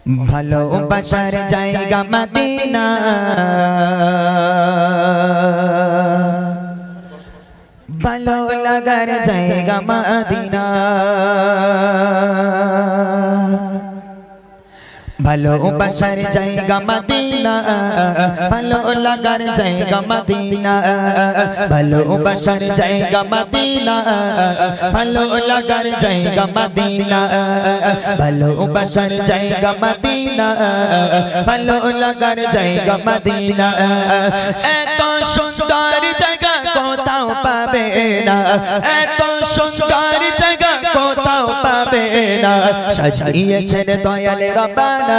ভালোবাসার জায়গা মদিনা, ভালো লাগার জায়গা মদিনা, ভালোবাসার জায়গা মদিনা, ভালো লাগার জায়গা মদিনা, ভালোবাসার জায়গা মদিনা, ভালো লাগার জায়গা মদিনা, ভালোবাসার জায়গা মদিনা, ভালো লাগার জায়গা মদিনা। এত সুন্দর জায়গা কোথাও পাবে না, এত সুন্দর জায়গা কোথাও পাবে না, সাজিয়েছেন দয়াল রব্বানা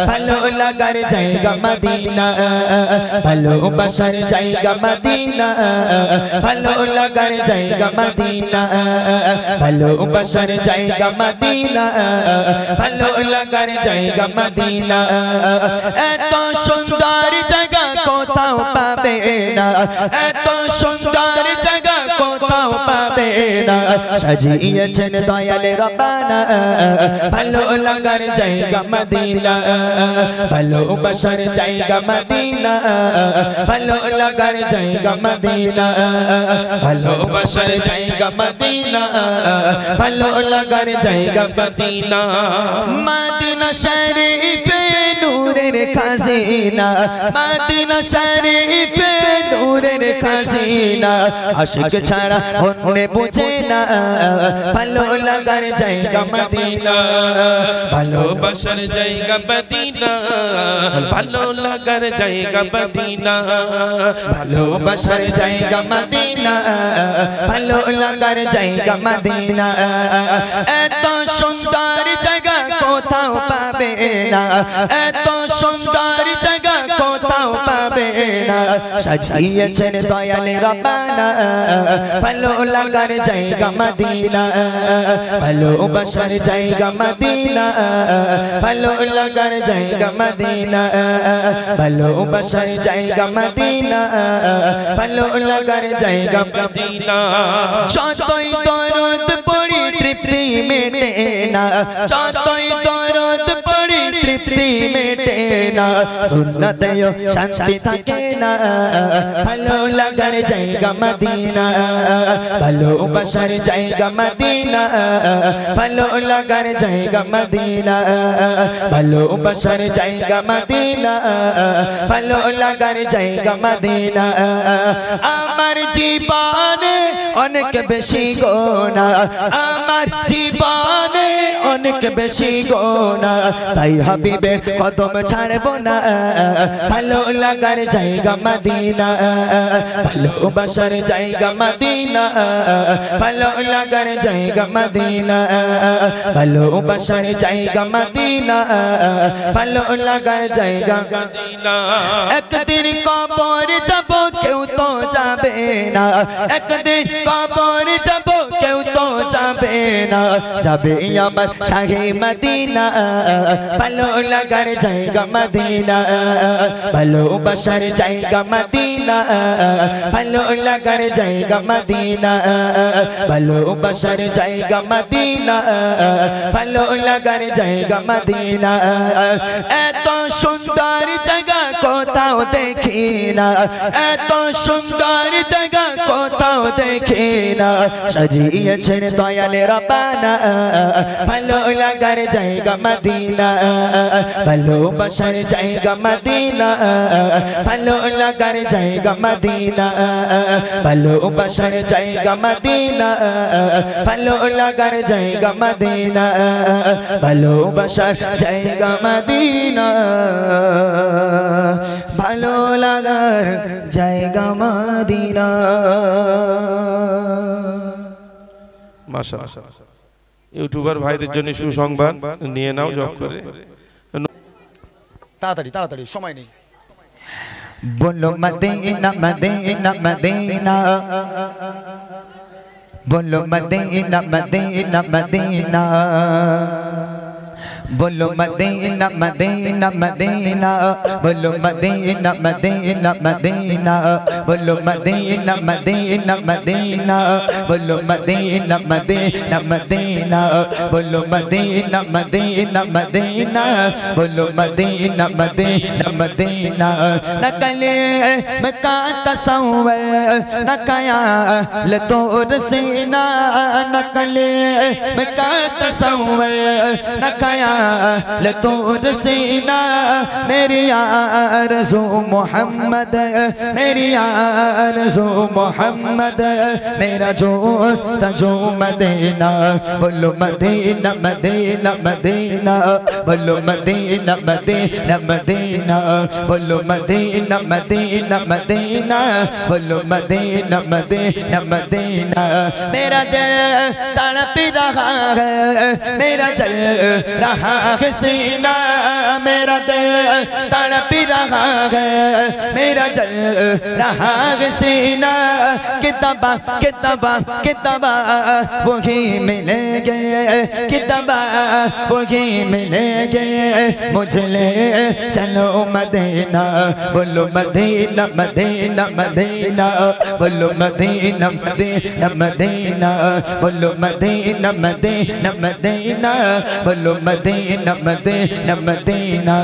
ভালো লাগার জায়গা মদিনা, ভালোবাসার জায়গা মদিনা, ভালো লাগার জায়গা মদিনা, ভালোবাসার জায়গা মদিনা, ভালো লাগার জায়গা মদিনা। এত সুন্দর জায়গা কোথাও পাবে না, এত সুন্দর জায়গা কোথাও পাবে না, সাজিয়েছেন দয়াল রব্বানা ভালো লাগার জায়গা মদিনা, ভালোবাসার জায়গা মদিনা, ভালো লাগার জায়গা মদিনা, ভালোবাসার জায়গা মদিনা, ভালো লাগার জায়গা মদিনা। মদিনা শরীফে নূরের খাজিনা, মদিনা শরীফে নূরের খাজিনা, আশিক ছাড়া অন্য বুঝে না ভালো লাগার জায়গা মদিনা, ভালোবাসার জায়গা মদিনা, ভালো লাগার জায়গা মদিনা, ভালোবাসার জায়গা মদিনা, ভালো লাগার জায়গা মদিনা। এত সুন্দর জায়গা কোথাও পাবে না, এত সুন্দর জায়গা কোথাও পাবে না, সাজিয়েছেন দয়াল রব্বানা ভালো লাগার জায়গা মদিনা, ভালোবাসার জায়গা মদিনা, ভালো লাগার জায়গা মদিনা, ভালোবাসার জায়গা মদিনা, ভালো লাগার জায়গা মদিনা। যতই দরদ পড়ি তৃপ্তি মেটে না, যতই দরদ পড়ি তৃপ্তি মেটে না, সুন্নতেও শান্তি থাকে না ভালো লাগার জায়গা মদিনা, ভালোবাসার জায়গা মদিনা, ভালো লাগার জায়গা মদিনা, ভালোবাসার জায়গা মদিনা, ভালো লাগার জায়গা মদিনা। আমার জীবনে অনেক বেশি গোনা, আমার জীবনে অনেক বেশি গোনা, তাই হাবিবের কদম ছাড়বো না ভালো লাগার জায়গা মদিনা, ভালোবাসার জায়গা মদিনা, ভালো লাগার জায়গা মদিনা, ভালোবাসার জায়গা মদিনা, ভালো লাগার জায়গা মদিনা। একদিন কবর যাব কেউ তো যাবে না, একদিন কবর যাব কেউ তো যাবে না, যাবে আমার শাহে মদিনা ভালো লাগার জায়গা মদিনা, ভালোবাসার জায়গা মদিনা, ভালো লাগার জায়গা মদিনা, ভালোবাসার জায়গা মদিনা, ভালো লাগার জায়গা মদিনা। এত সুন্দর জায়গা কোথাও দেখি না, এত সুন্দর জায়গা কোথাও দেখি না, সাজিয়েছেন দয়াল রব্বানা ভালো লাগার জায়গা মদিনা, ভালোবাসার জায়গা মদিনা, ভালো লাগার জায়গা মদিনা, ভালোবাসার জায়গা মদিনা, ভালো লাগার জায়গা মদিনা, ভালোবাসার জায়গা মদিনা, ভালো লাগার জায়গা মদিনা। মাশাআল্লাহ। ইউটিউবার ভাইদের জন্য সুসংবাদ নিয়ে নাও জব করে, তাড়াতাড়ি তাড়াতাড়ি সময় নেই। बोलो मदीना मदीना मदीना, बोलो मदीना मदीना मदीना, बोलो मदीना मदीना मदीना बोलो मदीना मदीना मदीना बोलो मदीना मदीना मदीना बोलो मदीना मदीना मदीना बोलो मदीना मदीना मदीना बोलो मदीना मदीना मदीना नकले मक्का तसव्वुर नकया लतोर सीना नकले मक्का तसव्वुर नकया लतोर सीना मेरी आरज़ू मोहम्मद मेरी आरज़ू मोहम्मद मेरा जोश तजो मदीना बोलो मदीना मदीना मदीना बोलो मदीना मदीना मदीना बोलो मदीना मदीना मदीना बोलो मदीना मदीना मदीना मेरा दिल तड़प रहा है मेरा चल रहा है सीना मेरा दिल तड़प रहा है मेरा चल रहा है सीना किताबा किताबा किताबा वही मिलेंगे किताबा वही मिलेंगे मुझे ले चलो मदीना बोलो मदीना मदीना मदीना बोलो मदीना मदीना मदीना बोलो मदीना मदीना मदीना बोलो मदीना मदीना मदीना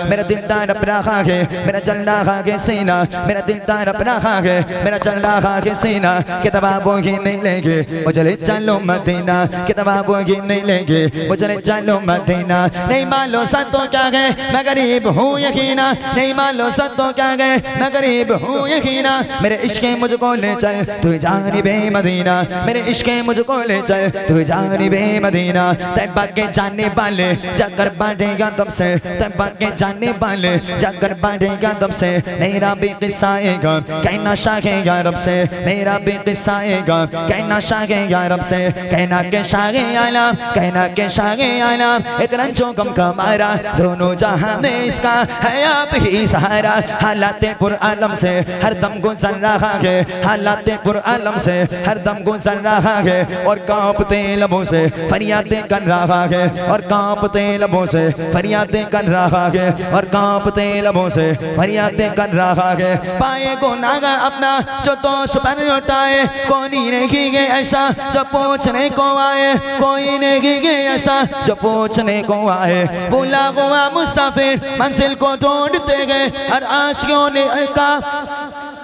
मेरा दिल तड़प रहा है मेरा चल रहा है सीना मेरा दिल तड़प रहा है मेरा चल रहा है सीना किताबों की मिलेंगे मुझे ले चलो मदीना किताबों की मिलेंगे मुझे ले चलो मदीना नहीं मालो सतो क्या गए मैं गरीब हूँ यकीना नहीं मालो सतो क्या गए मैं गरीब हूँ यकीना मेरे इश्क मुझको ले चल तू जानिबे मदीना मेरे इश्क मुझको ले चल तू जानिबे मदीना तैयबा के जाने वाले जाकर बांटेगा तब से तैयबा के जाने वाले जाकर बांटेगा तब से मेरा भी किस्सा आएगा कहना शाहे या रब से मेरा भी किस्सा आएगा कहना शाहे या रब से कहना के शाहे आलम कहना के शाहे आलम एक रंजो गम का मारा दोनों जहां में इसका है आप ही सहारा हालात पुर आलम से हर दम गुजर रहा है हालात पुर आलम से हर दम गुजर रहा है और कांपते लबों से फरियादें कर रहा है और कांपते लबों से फरियादें कर रहा है और कांपते लबों से फरियादें कर रहा है पाए गुनाह अपना जो दोष पर उठाए कोई नहीं है ऐसा जो पूछने को आए कोई नहीं है ऐसा जो पूछने को आए भूला हुआ मुसाफिर मंजिल को ढूंढते गए हर आशियों ने इसका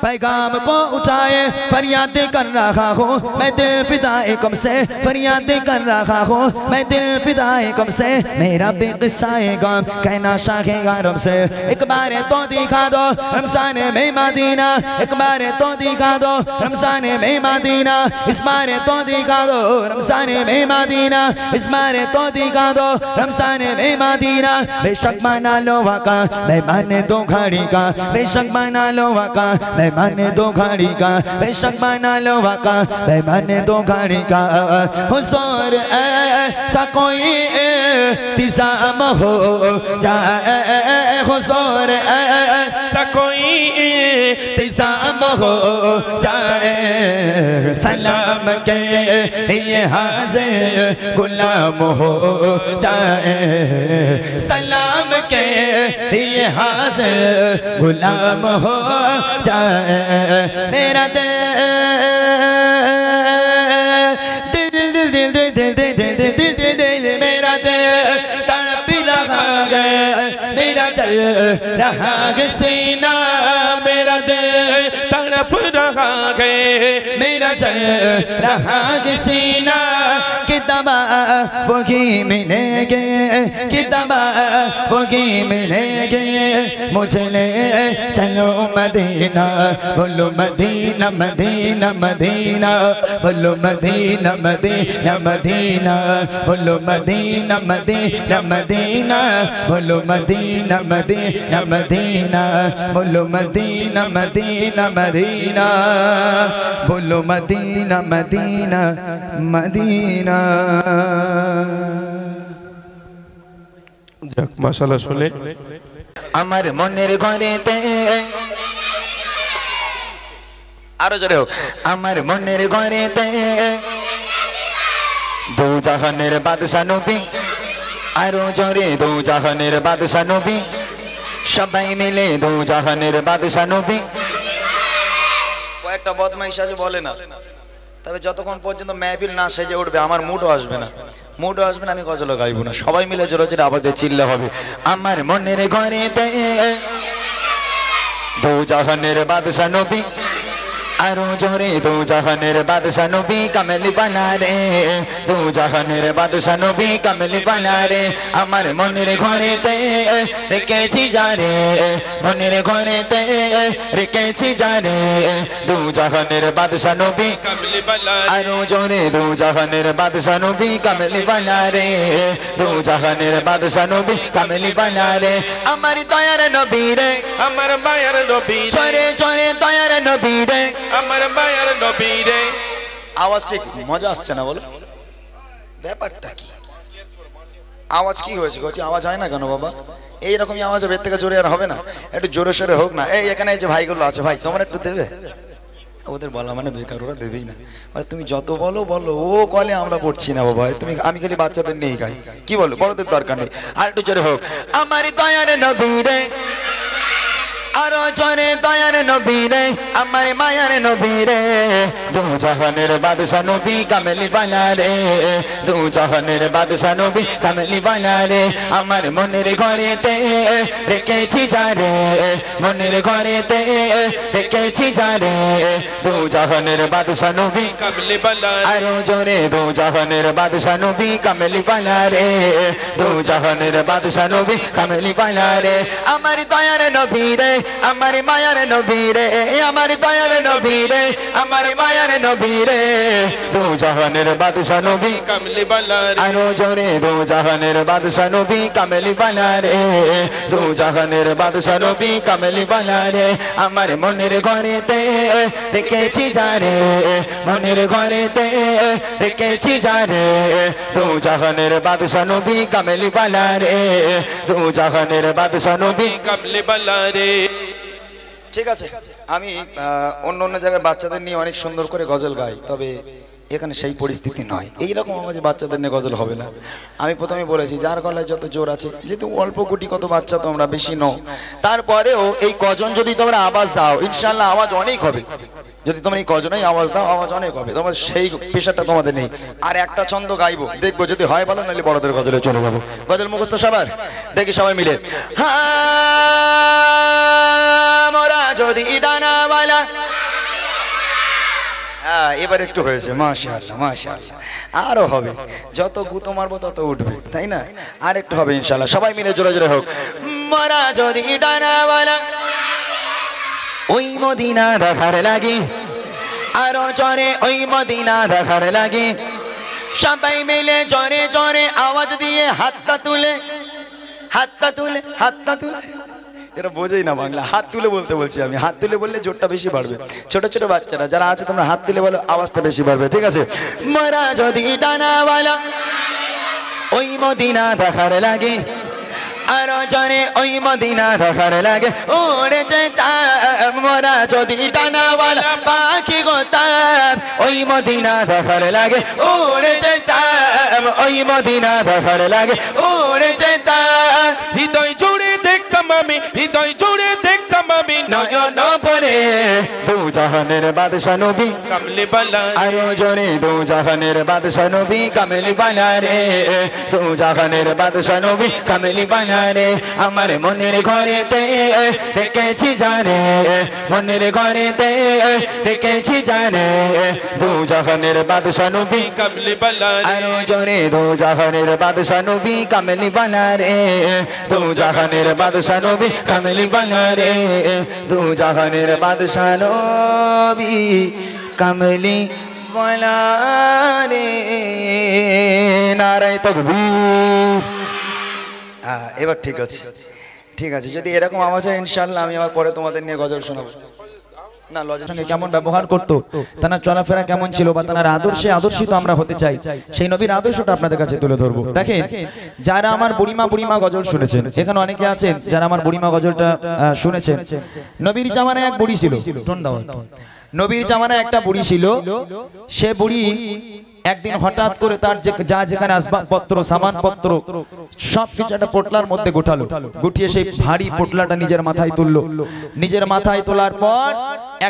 पैगाम को उठाए फरियादें कर रहा हूँ मैं दिल फिदाए कम से फरियादें कर रहा हूँ मैं दिल फिदाए कम से मेरा भी किस्साए गम कहना शाहे रब से एक बार तो दिखा दो रमजान में मदीना एक बार तो दिखा दो रमजान में मदीना इस बार तो दिखा दो रमजान में मदीना इस बार तो दिखा दो रमजान में मदीना बेशक माना लो वाका मैं माने दो घड़ी का बेशक माना लो वाका मैं माने दो घड़ी का बेशक माना लो वाका मैं माने दो घड़ी का हुजूर ऐसा कोई इंतजाम हो जाए हुजूर ऐसा कोई इंतजाम हो जाए सलाम के ये हाजिर गुलाम हो जाए सलाम के ये हाजिर गुलाम हो जाए मेरा दिल मेरा दिल तड़प रहा है मेरा चल रहा है सीना मेरा दिल तड़प रहा है मेरा चल रहा है सीना किताबा वही मिलेंगे किताबा वही मिलेंगे मुझे ले चलो मदीना बोलो मदीना मदीना मदीना बोलो मदीना मदीना मदीना बोलो मदीना मदीना मदीना बोलो मदीना मदीना मदीना बोलो मदीना मदीना मदीना बोलो मदीना मदीना मदीना যাক মাশাআল্লাহ শুনে আমার মনের ঘরেতে আরো জোরে হোক আমার মনের ঘরেতে দু জাহানের বাদশা নবী আরো জোরে দু জাহানের বাদশা নবী সবাই মিলে দু জাহানের বাদশা নবী কয়েকটা বদমাইশ আছে বলে না তবে যতক্ষণ পর্যন্ত মেহফিল না সেজে উঠবে আমার মুডও আসবে না আমি গজলও গাইবো না সবাই মিলে জোরে জোরে আওয়াজে চিল্লা হবে আমার মনের ঘরেতে দু জাহানের বাদশা নবী আরো জোরে দু জাহানের বাদশা নবী কামলি বানা রে দু জাহানের বাদশা নবী কামলি বানা রে আমার মনের ঘরেতে রেখেছি জারে মনের ঘরেতে রেখেছি জারে দু জাহানের বাদশা নবী কামলি বালা আরো জোরে দু জাহানের বাদশা নবী কামলি বানা রে দু জাহানের বাদশা নবী কামলি বানা রে আমার দয়ার নবী রে আমার মায়ের নবী রে জোরে জোরে দয়ার নবী রে আমার মায়ের নবী রে আওয়াজ ঠিক মজা আসছে না বলো ব্যাপারটা কি আওয়াজ কি হয়েছে বলছি আওয়াজ হয় না কেন বাবা এইরকমই আওয়াজ এর থেকে জোরে আর হবে না একটু জোরে সোরে হোক না এই এখানে এই যে ভাইগুলো আছে ভাই তোমরা একটু দেবে ওদের বলা মানে বেকার ওরা দেবেই না মানে তুমি যত বলো বলো ও কলে আমরা পড়ছি না বাবা তুমি আমি খালি বাচ্চাদের নেই গাই কি বলো বড়দের দরকার নেই আর একটু জোরে হোক আমার দয়ার নবী রে আরো জোরে দয়ার নবী রে আমার মায়ার নবী রে দু জাহানের বাদশা নবী কামলি বানা রে দু জাহানের বাদশা নবী কামলি বানা রে আমার মনের ঘরেতে রেখেছি জারে মনের ঘরেতে রেখেছি জারে দু জাহানের বাদশা নবী কামলি বালা আরো জোরে দু জাহানের বাদশা নবী কামলি বানা রে দু জাহানের বাদশা নবী কামলি বানা রে আমার দয়ার নবী রে আমার মায়ার নবী রে আমার দয়ার নবী রে আমার মায়ার নবী রে দু জাহানের বাদশা নবী কামলি বালা আরো জোরে দু জাহানের বাদশা নবী কামলি বানা রে দু জাহানের বাদশা নবী কামলি বানা রে আমার মনের ঘরেতে রেখেছি জারে মনের ঘরেতে রেখেছি জারে দু জাহানের বাদশা নবী কামলি বানা রে দু জাহানের বাদশা নবী কামলি বালা রে ঠিক আছে আমি অন্য অন্য জায়গায় বাচ্চাদের নিয়ে অনেক সুন্দর করে গজল গাই তবে এখানে সেই পরিস্থিতি নয় এইরকম আওয়াজে বাচ্চাদের নিয়ে গজল হবে না আমি প্রথমে বলেছি যার গলায় যত জোর আছে যেহেতু অল্প কোটি কত বাচ্চা তোমরা বেশি নও তারপরেও এই কজন যদি তোমরা আওয়াজ দাও ইনশাল্লাহ আওয়াজ অনেক হবে যদি তোমরা এই কজনেই আওয়াজ দাও আওয়াজ অনেক হবে তোমার সেই পেশাটা তোমাদের নেই আর একটা ছন্দ গাইবো দেখবো যদি হয় ভালো নাহলে বড়দের গজলে চলে যাবো গজল মুখস্থ সবার দেখি সবাই মিলে মোরা যদি ডানাওয়ালা হ্যাঁ এবার একটু হয়েছে মাশাআল্লাহ মাশাআল্লাহ আরো হবে যত গুতো মারবো তত উঠবে তাই না আর একটু হবে ইনশাআল্লাহ সবাই মিলে জোরে জোরে হোক মোরা যদি ডানাওয়ালা ওই মদিনা দেখার লাগে আরো জোরে ওই মদিনা দেখার লাগে সবাই মিলে জোরে জোরে আওয়াজ দিয়ে হাতটা তুলে হাতটা তুলে হাতটা তুলে এরা বোঝেই না বাংলা হাত তুলে বলতে বলছি আমি হাত তুলে বললে জোরটা বেশি বাড়বে ছোট ছোট বাচ্চারা যারা আছে তোমরা হাত তুলে বলো আওয়াজটা বেশি বাড়বে ঠিক আছে মোরা যদি ডানাওয়ালা ওই মদিনা দেখার লাগে আরো জনে ওই মদিনা দেখার লাগে ওরে যেতাম মোরা যদি ডানাওয়ালা পাখি গোতাম ওই মদিনা দেখার লাগে ওরে যেতাম ওই মদিনা দেখার লাগে ওরে যেতাম হৃদয় জুড়ে দেখতাম আমি হৃদয় জুড়ে দেখতাম আমি নয়ন পরে দু জাহানের বাদশা নবী কামলি বালা আরো জোরে দু জাহানের বাদশা নবী কামলি বানা রে দু জাহানের বাদশা নবী কামলি বানা রে আমার মনের ঘরেতে রেখেছি জানে মনের ঘরেতে রেখেছি জানে দু জাহানের বাদশা নবী কামলি বালা আরো জোরে দু জাহানের বাদশা নবী কামলি বানা রে দু জাহানের বাদশা নবী কামলি বানা রে দু জাহানের বাদশা নবী কামলি বানা রে নারায়ে তাকবীর এবার ঠিক আছে ঠিক আছে যদি এরকম আওয়াজ হয় ইনশাআল্লাহ আমি আবার পরে তোমাদের নিয়ে গজল শোনাবো না লজ্জার সঙ্গে কেমন ব্যবহার করতো তার চলাফেরা কেমন ছিল বা তার আদর্শে আদর্শিত আমরা হতে চাই সেই নবীর আদর্শটা আপনাদের কাছে তুলে ধরবো দেখেন যারা আমার বুড়িমা গজল শুনেছেন এখানে অনেকে আছেন যারা আমার বুড়িমা গজলটা শুনেছেন নবীর জামানায় এক বুড়ি ছিল নবীর জামানায় একটা বুড়ি ছিল সে বুড়ি একদিন হঠাৎ করে তার যা যেখানে আসবাবপত্র সামানপত্র সব কিছু একটা পোটলার মধ্যে গোটালো, গুটিয়ে সেই ভারী পোটলাটা নিজের মাথায় তুললো। নিজের মাথায় তোলার পর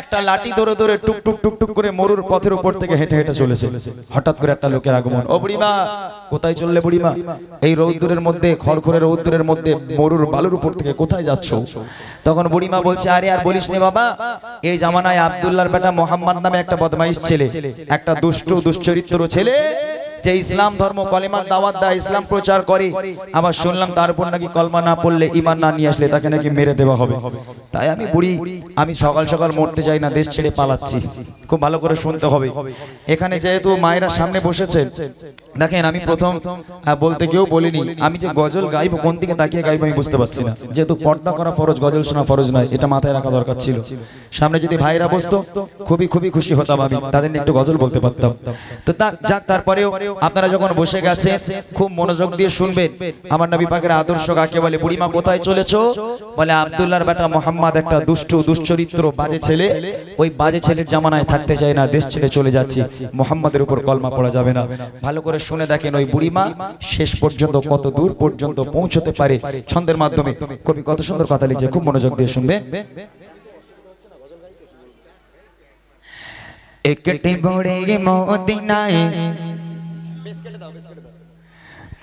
একটা লাঠি ধরে ধরে টুক টুক টুক টুক করে মরুর পথের উপর থেকে হেঁটে হেঁটে চলেছে। হঠাৎ করে একটা লোকের আগমন। ও বুড়িমা, কোথায় চললে বুড়িমা? এই রৌদ্রের মধ্যে, খড়খড়ে রৌদ্রের মধ্যে মরুর বালুর উপর থেকে কোথায় যাচ্ছ? তখন বুড়িমা বলছে, আরে আর বলিস নে বাবা, এই জামানায় আব্দুল্লাহর বেটা মোহাম্মদ নামে একটা বদমাইশ ছেলে, একটা দুশ্চরিত্র ছেলে, যে ইসলাম ধর্ম কলেমার দাওয়াত দেয়, ইসলাম প্রচার করে, আবার শুনলাম তার উপর নাকি কলমা না পড়লে, ঈমান না নিয়ে আসলে তাকে নাকি মেরে দেওয়া হবে। তাই আমি বুড়ি, আমি সকাল সকাল মরতে চাই না, দেশ ছেড়ে পালাচ্ছি। খুব ভালো করে শুনতে হবে। এখানে যেহেতু মায়েরা সামনে বসেছে, দেখেন আমি প্রথম বলতে কেউ বলিনি, আমি যে গজল গাইবো কোন দিকে তাকিয়ে গাইবো আমি বুঝতে পারছি না। যেহেতু পর্দা করা ফরজ, গজল শোনা ফরজ নয়, এটা মাথায় রাখা দরকার ছিল। সামনে যদি ভাইরা বসতো খুবই খুবই খুশি হতাম, আমি তাদের নিয়ে একটু গজল বলতে পারতাম। তো যাক, তারপরেও আপনারা যখন বসে গেছে খুব মনোযোগ দিয়ে শুনবেন। আমার নবী পাকের আদর্শ কাকে বলে? বুড়িমা কোথায় চলেছো? বলে আব্দুল্লাহর বেটা মোহাম্মদ একটা দুশ্চরিত্র বাজে ছেলে, ওই বাজে ছেলের জামানায় থাকতে চাই না, দেশ ছেড়ে চলে যাচ্ছি, মোহাম্মদের উপর কলমা পড়া যাবে না। ভালো করে শুনে দেখেন ওই বুড়িমা শেষ পর্যন্ত কত দূর পর্যন্ত পৌঁছতে পারে ছন্দের মাধ্যমে। কবি কত সুন্দর কথা লিখছে, খুব মনোযোগ দিয়ে শুনবেন। একটি বড়ে মদিনায়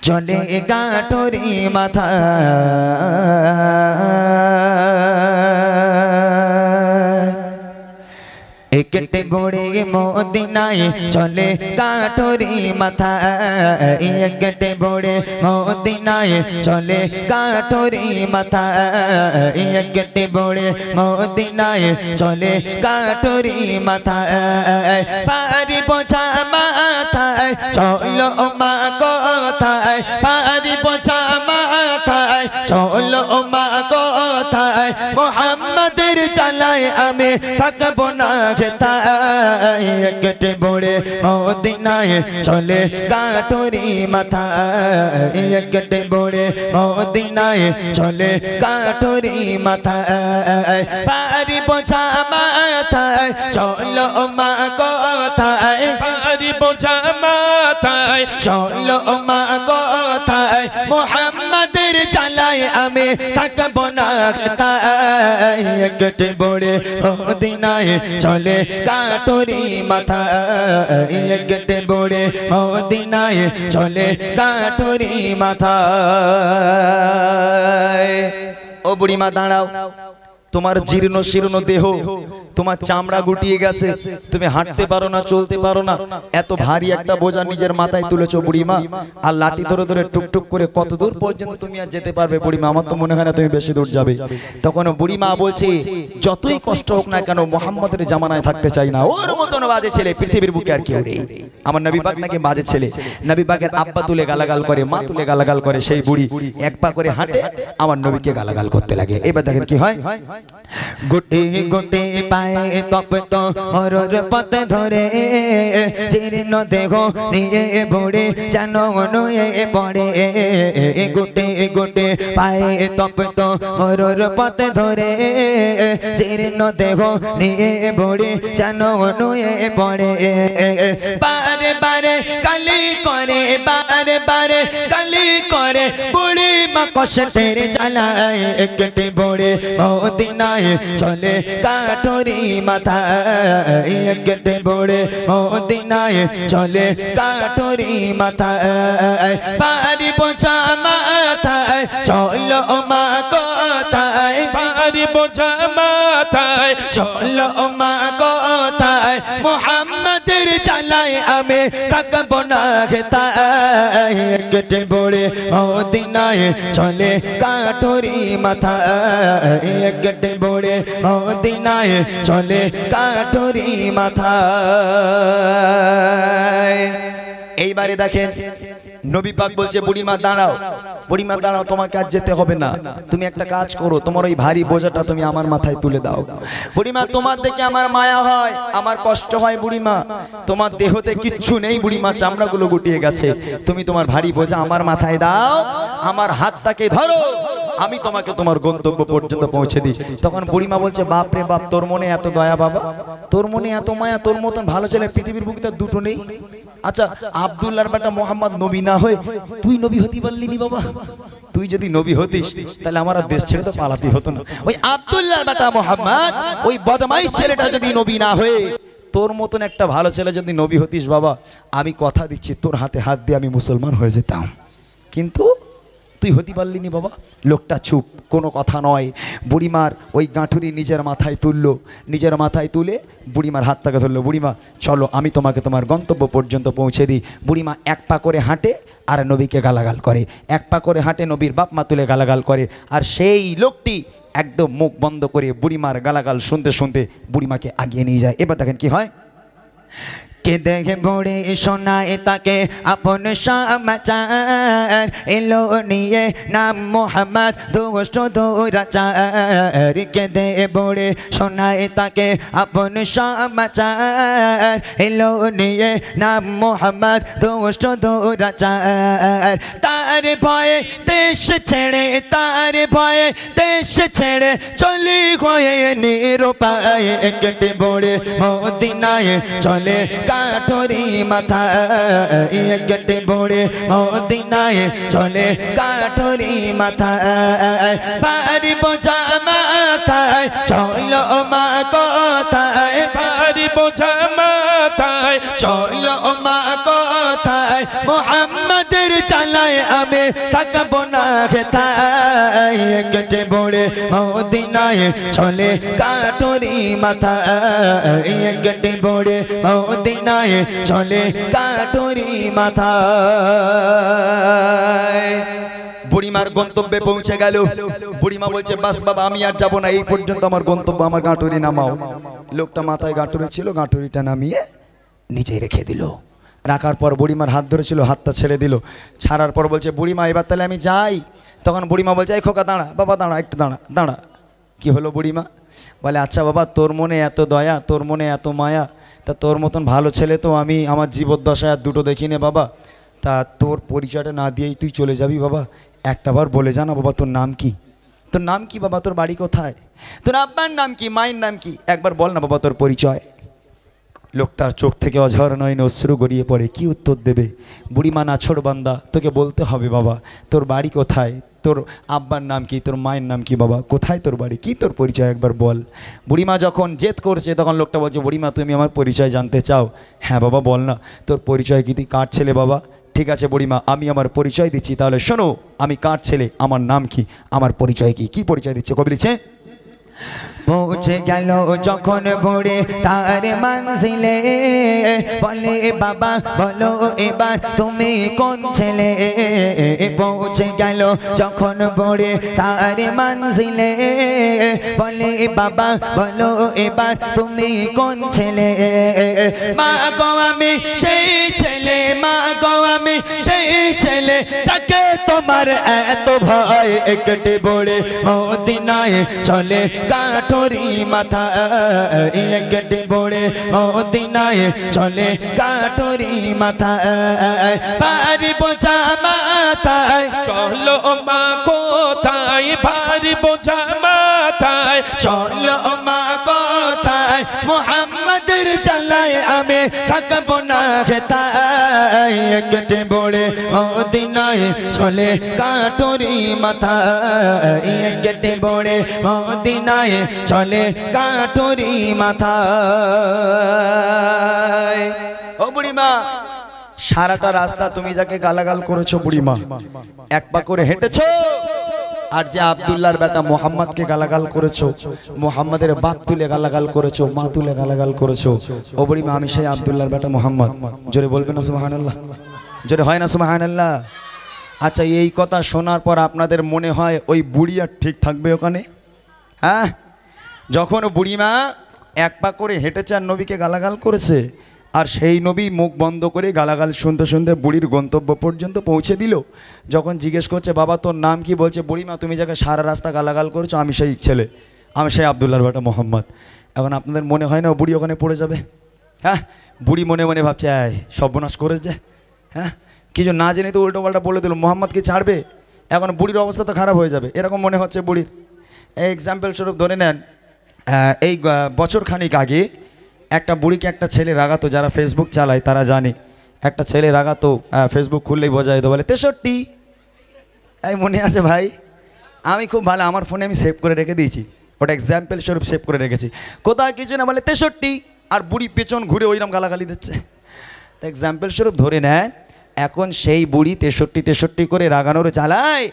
চলে গাঠরি মাথা, একটি বড়ে মদিনায় চলে গাঠরি মাথা, একটি বড়ে মদিনায় চলে গাঠরি মাথা, একটি বড়ে মদিনায় চলে গাঠরি মাথা, পারি বোঝা মাথায় চলো মা কথায়, পারি বোঝা মাথায় চলো মা কথায়, মোহাম্মদের জ্বালায় আমি থাকবো না খেতায়, একটি বড়ে মদিনায় চলে গাঠরি মাথা, একটি বড়ে মদিনায় চলে গাঠরি মাথা, পারি বোঝা মাথায় চলো মা কথায়, পারি বোঝা মাথায় চলো মা কথায়, মোহাম্মদের জ্বালায় আমি থাকবো না খেতায়, একটি বড়ে মদিনায় চলে গাঠরি মাথা, একটি বড়ে মদিনায় চলে গাঠরি মাথা। ও বুড়িমা দাঁড়াও, তোমার জীর্ণ শীর্ণ দেহ, তোমার চামড়া গুটিয়ে গেছে, তুমি হাঁটতে পারো না, চলতে পারো না, এত ভারী একটা বোঝা নিজের মাথায় তুলেছো বুড়িমা, আর লাঠি ধরে ধরে টুকটুক করে কত দূর পর্যন্ত তুমি আর যেতে পারবে বুড়িমা? আমার তো মনে হয় না তুমি বেশি দূর যাবে। তখন বুড়িমা বলছে, যতই কষ্ট হোক না কেন মোহাম্মদের জামানায় থাকতে চাই না, ওর মতন বাজে ছেলে পৃথিবীর বুকে আর কেউ নেই। আমার নবী পাক নাকি বাজে ছেলে, নবী পাকের আব্বা তুলে গালাগাল করে, মা তুলে গালাগাল করে, সেই বুড়ি এক পা করে হাঁটে আমার নবীকে গালাগাল করতে লাগে। এবার দেখেন কি হয়, গোটে গোটে পায়ে তপ্ত মরর পথ ধরে, জীর্ণ দেহ নিয়ে বড়ে যেন নয়ে পড়ে, গোটে গোটে পায়ে তপ্ত মরর পথ ধরে, জীর্ণ দেহ নিয়ে বড়ে যেন নয়ে পড়ে, বারে বারে কালি করে, বারে বারে কালি করে, বুড়ি মা কষ্টের জ্বালায়, একটি বড়ে মদিনায় চলে গাঠরি মাথা, একটি বড়ে মদিনায় চলে গাঠরি মাথা, পারি বোঝা মাথায় চলো মা কথায়, পারি বোঝা মাথায় চলো মা কথায়, মোহাম্মদের জ্বালায় আমি থাকবো না খেতায়, একটি বড়ে মদিনায় চলে গাঠরি মাথা, একটি বড়ে মদিনায় চলে গাঠরি মাথা। এইবারে দেখেন নবী পাক বলছে, বুড়িমা দাঁড়াও, বুড়িমা দাঁড়াও, তোমাকে আজ যেতে হবে না, তুমি একটা কাজ করো, তোমার ওই ভারী বোঝাটা তুমি আমার মাথায় তুলে দাও। বুড়িমা, তোমার দেখে আমার মায়া হয়, আমার কষ্ট হয় বুড়িমা, তোমার দেহতে কিচ্ছু নেই বুড়িমা, চামড়াগুলো গুটিয়ে গেছে, তুমি তোমার ভারী বোঝা আমার মাথায় দাও, আমার হাতটাকে ধরো, আমি তোমাকে তোমার গন্তব্য পর্যন্ত পৌঁছে দিই। তখন বুড়িমা বলছে, বাপ রে বাপ, তোর মনে এত দয়া বাবা, তোর মনে এত মায়া, তোর মতন ভালো ছেলে পৃথিবীর বুকে তো দুটো নেই। আচ্ছা আব্দুল্লাহর বেটা মোহাম্মদ নবী না হয়ে তুই নবী হতে পারলি নি বাবা? তুই যদি নবী হতিস তাহলে আমার আর দেশ ছেড়ে তো পালাতে হতো না। ওই আব্দুল্লাহর বেটা মোহাম্মদ ওই বদমাইশ ছেলেটা যদি নবী না হয়ে তোর মতন একটা ভালো ছেলে যদি নবী হতিস বাবা, আমি কথা দিচ্ছি তোর হাতে হাত দিয়ে আমি মুসলমান হয়ে যেতাম। কিন্তু তুই হতে পারলি নি বাবা। লোকটা চুপ, কোনো কথা নয়। বুড়িমার ওই গাঁঠুরি নিজের মাথায় তুললো, নিজের মাথায় তুলে বুড়িমার হাতটাকে ধরলো। বুড়িমা চলো আমি তোমাকে তোমার গন্তব্য পর্যন্ত পৌঁছে দিই। বুড়িমা এক পা করে হাঁটে আর নবীকে গালাগাল করে, এক পা করে হাঁটে নবীর বাপ মা তুলে গালাগাল করে। আর সেই লোকটি একদম মুখ বন্ধ করে বুড়িমার গালাগাল শুনতে শুনতে বুড়িমাকে আগিয়ে নিয়ে যায়। এবার দেখেন কি হয়। কে দেখে বড়ে শোনায় তাকে আপন সমাচার, এলো নিয়ে নাম মোহাম্মদ দুষ্ট দুরাচার। কে দেখে বড়ে শোনায় তাকে আপন সমাচার, এলো নিয়ে নাম মোহাম্মদ দুষ্ট দুরাচার। তার ভয়ে দেশ ছেড়ে, তার ভয়ে দেশ ছেড়ে চলে হয়ে নিরুপায়। কেটে বড়ে মদিনায় চলে কাঠুরি মাথা, কেটে বড়ে মদিনায় চলে কাঠুরি মাথা। পারি বোঝা মাথায় চলো মা কথায়, পারি বোঝা মাথায় চলো মা কথায়। মোহাম্মদের চালায় আমি থাকবো না খেতায়। কেটে বড়ে মদিনায় চলে কাঠুরি মাথা, কেটে বড়ে মদিনায় চলে কাঠুরি মাথা। বুড়িমার গন্তব্যে পৌঁছে গেল। বুড়িমা বলছে বাস বাবা আমি আর যাবো না, এই পর্যন্ত আমার গন্তব্য, আমার গাঁটুরি নামাও। লোকটা মাথায় গাঁটুরি ছিল, গাঁটুরিটা নামিয়ে নিচেই রেখে দিল। রাখার পর বুড়িমার হাত ধরেছিল, হাতটা ছেড়ে দিল। ছাড়ার পর বলছে বুড়িমা এবার তাহলে আমি যাই। তখন বুড়িমা বলছে এই খোকা দাঁড়া, বাবা দাঁড়া, একটু দাঁড়া দাঁড়া। কি হলো বুড়িমা? বলে আচ্ছা বাবা তোর মনে এত দয়া, তোর মনে এত মায়া, তা তোর মতন ভালো ছেলে তো আমি আমার জীবদ্দশায় আর দুটো দেখি নে বাবা। তা তোর পরিচয়টা না দিয়েই তুই চলে যাবি বাবা? একটাবার বলে জানা বাবা তোর নাম কি? তোর নাম কি বাবা? তোর বাড়ি কোথায়? তোর আব্বার নাম কি, মায়ের নাম কি? একবার বল না বাবা তোর পরিচয়। লোকটার চোখ থেকে অঝর নয়নে অশ্রু গড়িয়ে পড়ে। কি উত্তর দেবে? বুড়িমা নাছোড় বান্দা, তোকে বলতে হবে বাবা তোর বাড়ি কোথায়, তোর আব্বার নাম কি, তোর মায়ের নাম কি বাবা, কোথায় তোর বাড়ি, কি তোর পরিচয় একবার বল। বুড়িমা যখন জেদ করছে তখন লোকটা বলছে বুড়িমা তুমি আমার পরিচয় জানতে চাও? হ্যাঁ বাবা বল না তোর পরিচয় কি, তুই কার ছেলে বাবা? ঠিক আছে বুড়িমা আমি আমার পরিচয় দিচ্ছি, তাহলে শোনো আমি কার ছেলে, আমার নাম কি, আমার পরিচয় কি। কি পরিচয় দিচ্ছে? কবি লিখছে পৌঁছে গেল যখন বুড়ি তার মঞ্জিলে, বলে বাবা বলো এবার তুমি কোন ছেলে। পৌঁছে গেল যখন বুড়ি তার মঞ্জিলে, বলে বাবা বলো এবার তুমি কোন ছেলে। মা গো আমি সেই ছেলে, মা গো আমি সেই ছেলে যাকে তোমার এত ভয়। একটে বড়ে মদিনায় চলে কাঠুরি মাথা, কেটে বড়ে মদিনায় চলে কাঠুরি মাথা। পারি বোঝা মাথায় চলো মা কোথায়, ভারী বোঝা মাথায় চলো মা কথায়। মোহাম্মদের চালায় আমি থাকবো না খেতায়। কেটে বড়ে মদিনায় চলে কাঠুরি মাথা, কেটে বড়ে মদিনায় চলে কাঠুরি মাথা। ও বুড়িমা সারাটা রাস্তা তুমি যাকে গালাগাল করেছো বুড়িমা, এক পা করে হেঁটেছো। আর যে আব্দুল্লাহর বেটা মোহাম্মদকে গালাগাল করেছো, মোহাম্মদের বাপ তুলে গালাগাল করেছো, মা তুলে গালাগাল করেছো। ও বুড়িমা আমি সেই আব্দুল্লাহর বেটা মোহাম্মদ। জোরে বলবে না সুবহানাল্লাহ? জোরে হয় না সুবহানাল্লাহ? আচ্ছা এই কথা শোনার পর আপনাদের মনে হয় ওই বুড়ি আর ঠিক থাকবে ওখানে? হ্যাঁ, যখন বুড়িমা এক পা করে হেঁটেছে আর নবীকে গালাগাল করেছে, আর সেই নবী মুখ বন্ধ করে গালাগাল শুনতে শুনতে বুড়ির গন্তব্য পর্যন্ত পৌঁছে দিল। যখন জিজ্ঞেস করছে বাবা তোর নাম কি, বলছে বুড়িমা তুমি যাকে সারা রাস্তা গালাগাল করেছো আমি সেই ছেলে, আমি সেই আব্দুল্লাহর বেটা মোহাম্মদ। এখন আপনাদের মনে হয় না বুড়ি ওখানে পড়ে যাবে? হ্যাঁ, বুড়ি মনে মনে ভাবছে সর্বনাশ করেছে। হ্যাঁ, কিছু না জেনে তো উল্টো পাল্টা বলে দিল, মোহাম্মদকে ছাড়বে, এখন বুড়ির অবস্থা তো খারাপ হয়ে যাবে, এরকম মনে হচ্ছে বুড়ির। এক্সাম্পল স্বরূপ ধরে নেন এই বছর খানিক আগে একটা বুড়িকে একটা ছেলে রাগাতো, যারা ফেসবুক চালায় তারা জানে। একটা ছেলে রাগাতো, ফেসবুক খুললেই বোঝা যেত, বলে 63। এই মনে আছে ভাই? আমি খুব ভালো, আমার ফোনে আমি সেভ করে রেখে দিয়েছি, ওটা এক্সাম্পল স্বরূপ সেভ করে রেখেছি। কোথায় কিছু না বলে 63, আর বুড়ি পেছন ঘুরে ওইরকম গালাগালি দিচ্ছে। তো এক্সাম্পল স্বরূপ ধরে নেন, এখন সেই বুড়ি 63 করে রাগানোর চালায়।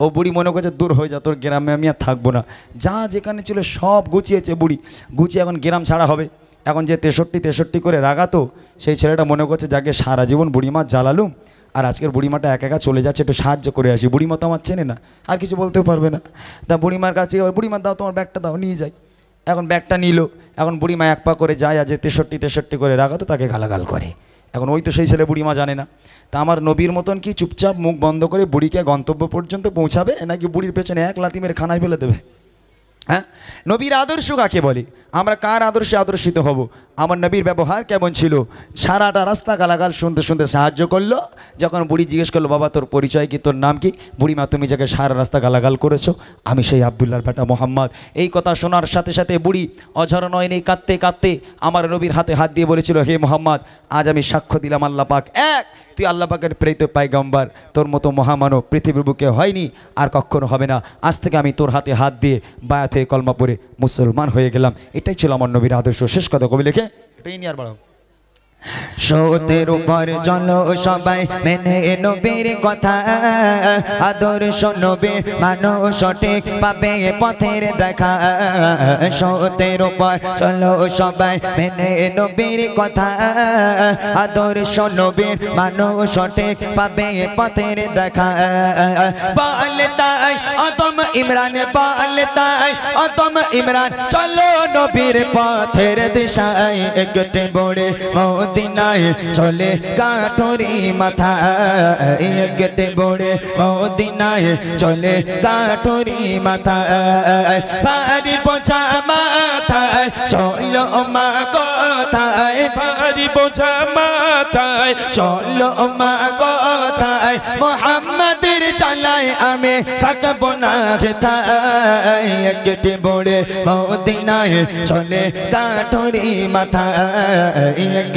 ও বুড়ি মনে করছে দূর হয়ে যা, তোর গ্রামে আমি আর থাকবো না। যা যেখানে ছিল সব গুছিয়েছে বুড়ি, গুছিয়ে এখন গ্রাম ছাড়া হবে। এখন যে 63 করে রাগাতো, সেই ছেলেটা মনে করছে যাকে সারা জীবন বুড়িমা জ্বালালুম, আর আজকের বুড়িমাটা একা একা চলে যাচ্ছে, একটু সাহায্য করে আসি। বুড়িমা তো আমার চেনে না, আর কিছু বলতেও পারবে না। তা বুড়িমার কাছে, বুড়িমা দাও তোমার ব্যাগটা দাও, নিয়ে যাই। এখন ব্যাগটা নিল, এখন বুড়িমা এক পা করে যায়, আর যে 63 করে রাগাতো তাকে গালাগাল করে। এখন ওই তো সেই ছেলে বুড়িমা জানে না। তা আমার নবীর মতন কি চুপচাপ মুখ বন্ধ করে বুড়িকে গন্তব্য পর্যন্ত পৌঁছাবে, নাকি বুড়ির পেছনে এক লাথি মেরে খানায় ফেলে দেবে? হ্যাঁ, নবীর আদর্শ কাকে বলে? আমরা কার আদর্শে আদর্শিত হব? আমার নবীর ব্যবহার কেমন ছিল? সারাটা রাস্তা গালাগাল শুনতে শুনতে সাহায্য করলো। যখন বুড়ি জিজ্ঞেস করলো, বাবা তোর পরিচয় কি, তোর নাম কি? বুড়িমা, তুমি যাকে সারা রাস্তা গালাগাল করেছো, আমি সেই আবদুল্লাহর বেটা মোহাম্মদ। এই কথা শোনার সাথে সাথে বুড়ি অঝর নয়নে কাঁদতে কাঁদতে আমার নবীর হাতে হাত দিয়ে বলেছিল, হে মোহাম্মদ, আজ আমি সাক্ষ্য দিলাম আল্লাহ পাক এক, তুই আল্লাহ পাকের প্রেরিত পায়গম্বর, তোর মতো মহামানব পৃথিবীর বুকে হয়নি, আর কখনো হবে না। আজ থেকে আমি তোর হাতে হাত দিয়ে বায়াত হয়ে কলমা পড়ে মুসলমান হয়ে গেলাম। এটাই ছিল আমার নবীর আদর্শ। শেষ কথা কবি লিখে, এটাই নিয়ে আর বাড়াও। সতের উপর চলো সবাই মেনে নবীর কথা, আদর্শ নবীর মানো সঠিক পাবে পথের দেখা। সতের উপর চলো সবাই মেনে নবীর কথা, আদর্শ নবীর মানো সঠিক পাবে পথের দেখা। বলে তাই অতম ইমরান, বলে তাই অতম ইমরান, চলো নবীর পথের দিশায় একটে বড়ে মদিনায় চলে কাঠুরি মাথা, একটে বড়ে মদিনায় চলে কাঠুরি মাথা। ভারী বোঝা মাথায় চলো মা কোথায়, ভারী বোঝা মাথায় চলো মা কোথায়, মোহাম্মদের চালায় আমি থাকবো না হেথায়। একটে বড়ে মদিনায় চলে কাঠুরি মাথা,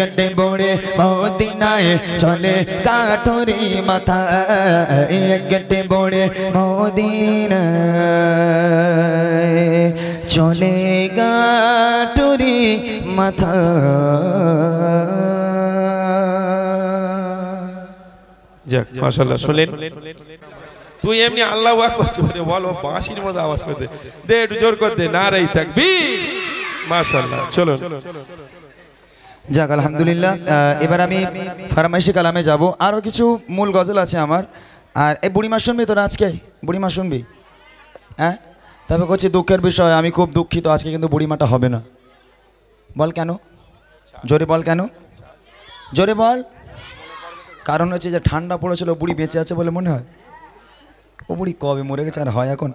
একটে বড়ে মদিনায় চলে কাঠুরি মাথা, একটে বড়ে মদিনায় চলে কাঠুরি মাথা। যাক মাশাআল্লাহ, শুনলেন? তুই এমনি আল্লাহু আকবার জোরে বলো, বাঁশির মতো আওয়াজ করে দে, দে একটু জোর করে দে, নারাই তাকবীর। মাশাআল্লাহ, চলো। যাক আলহামদুলিল্লাহ। এবার আমি ফারমাইশি কালামে যাব। আরও কিছু মূল গজল আছে আমার। আর এই বুড়িমা শুনবি তোরা আজকে? বুড়িমা শুনবি? হ্যাঁ, তবে করছি দুঃখের বিষয়, আমি খুব দুঃখিত, আজকে কিন্তু বুড়িমাটা হবে না। বল কেন? জোরে বল কেন, জোরে বল। কারণ হচ্ছে যে ঠান্ডা পড়েছিল, বুড়ি বেঁচে আছে বলে মনে হয়। ও বুড়ি কবে মরে গেছে আর হয় এখন।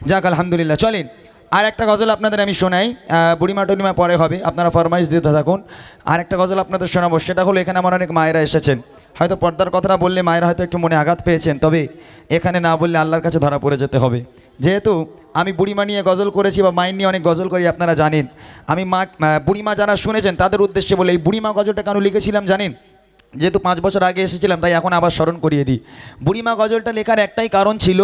যাক আলহামদুলিল্লাহ, চলেন আর একটা গজল আপনাদের আমি শোনাই। বুড়িমা টুড়িমা পরে হবে, আপনারা ফরমাইশ দিতে থাকুন। আর একটা গজল আপনাদের শোনাবো, সেটা হলো, এখানে আমার অনেক মায়েরা এসেছেন, হয়তো পর্দার কথাটা বললে মায়েরা হয়তো একটু মনে আঘাত পেয়েছেন, তবে এখানে না বললে আল্লাহর কাছে ধরা পড়ে যেতে হবে। যেহেতু আমি বুড়িমা নিয়ে গজল করেছি বা মায়ের নিয়ে অনেক গজল করি, আপনারা জানেন। আমি বুড়িমা যারা শুনেছেন তাদের উদ্দেশ্যে বলে, এই বুড়িমা গজলটা কেন লিখেছিলাম জানেন? যেহেতু 5 বছর আগে এসেছিলাম, তাই এখন আবার স্মরণ করিয়ে দিই। বুড়িমা গজলটা লেখার একটাই কারণ ছিল,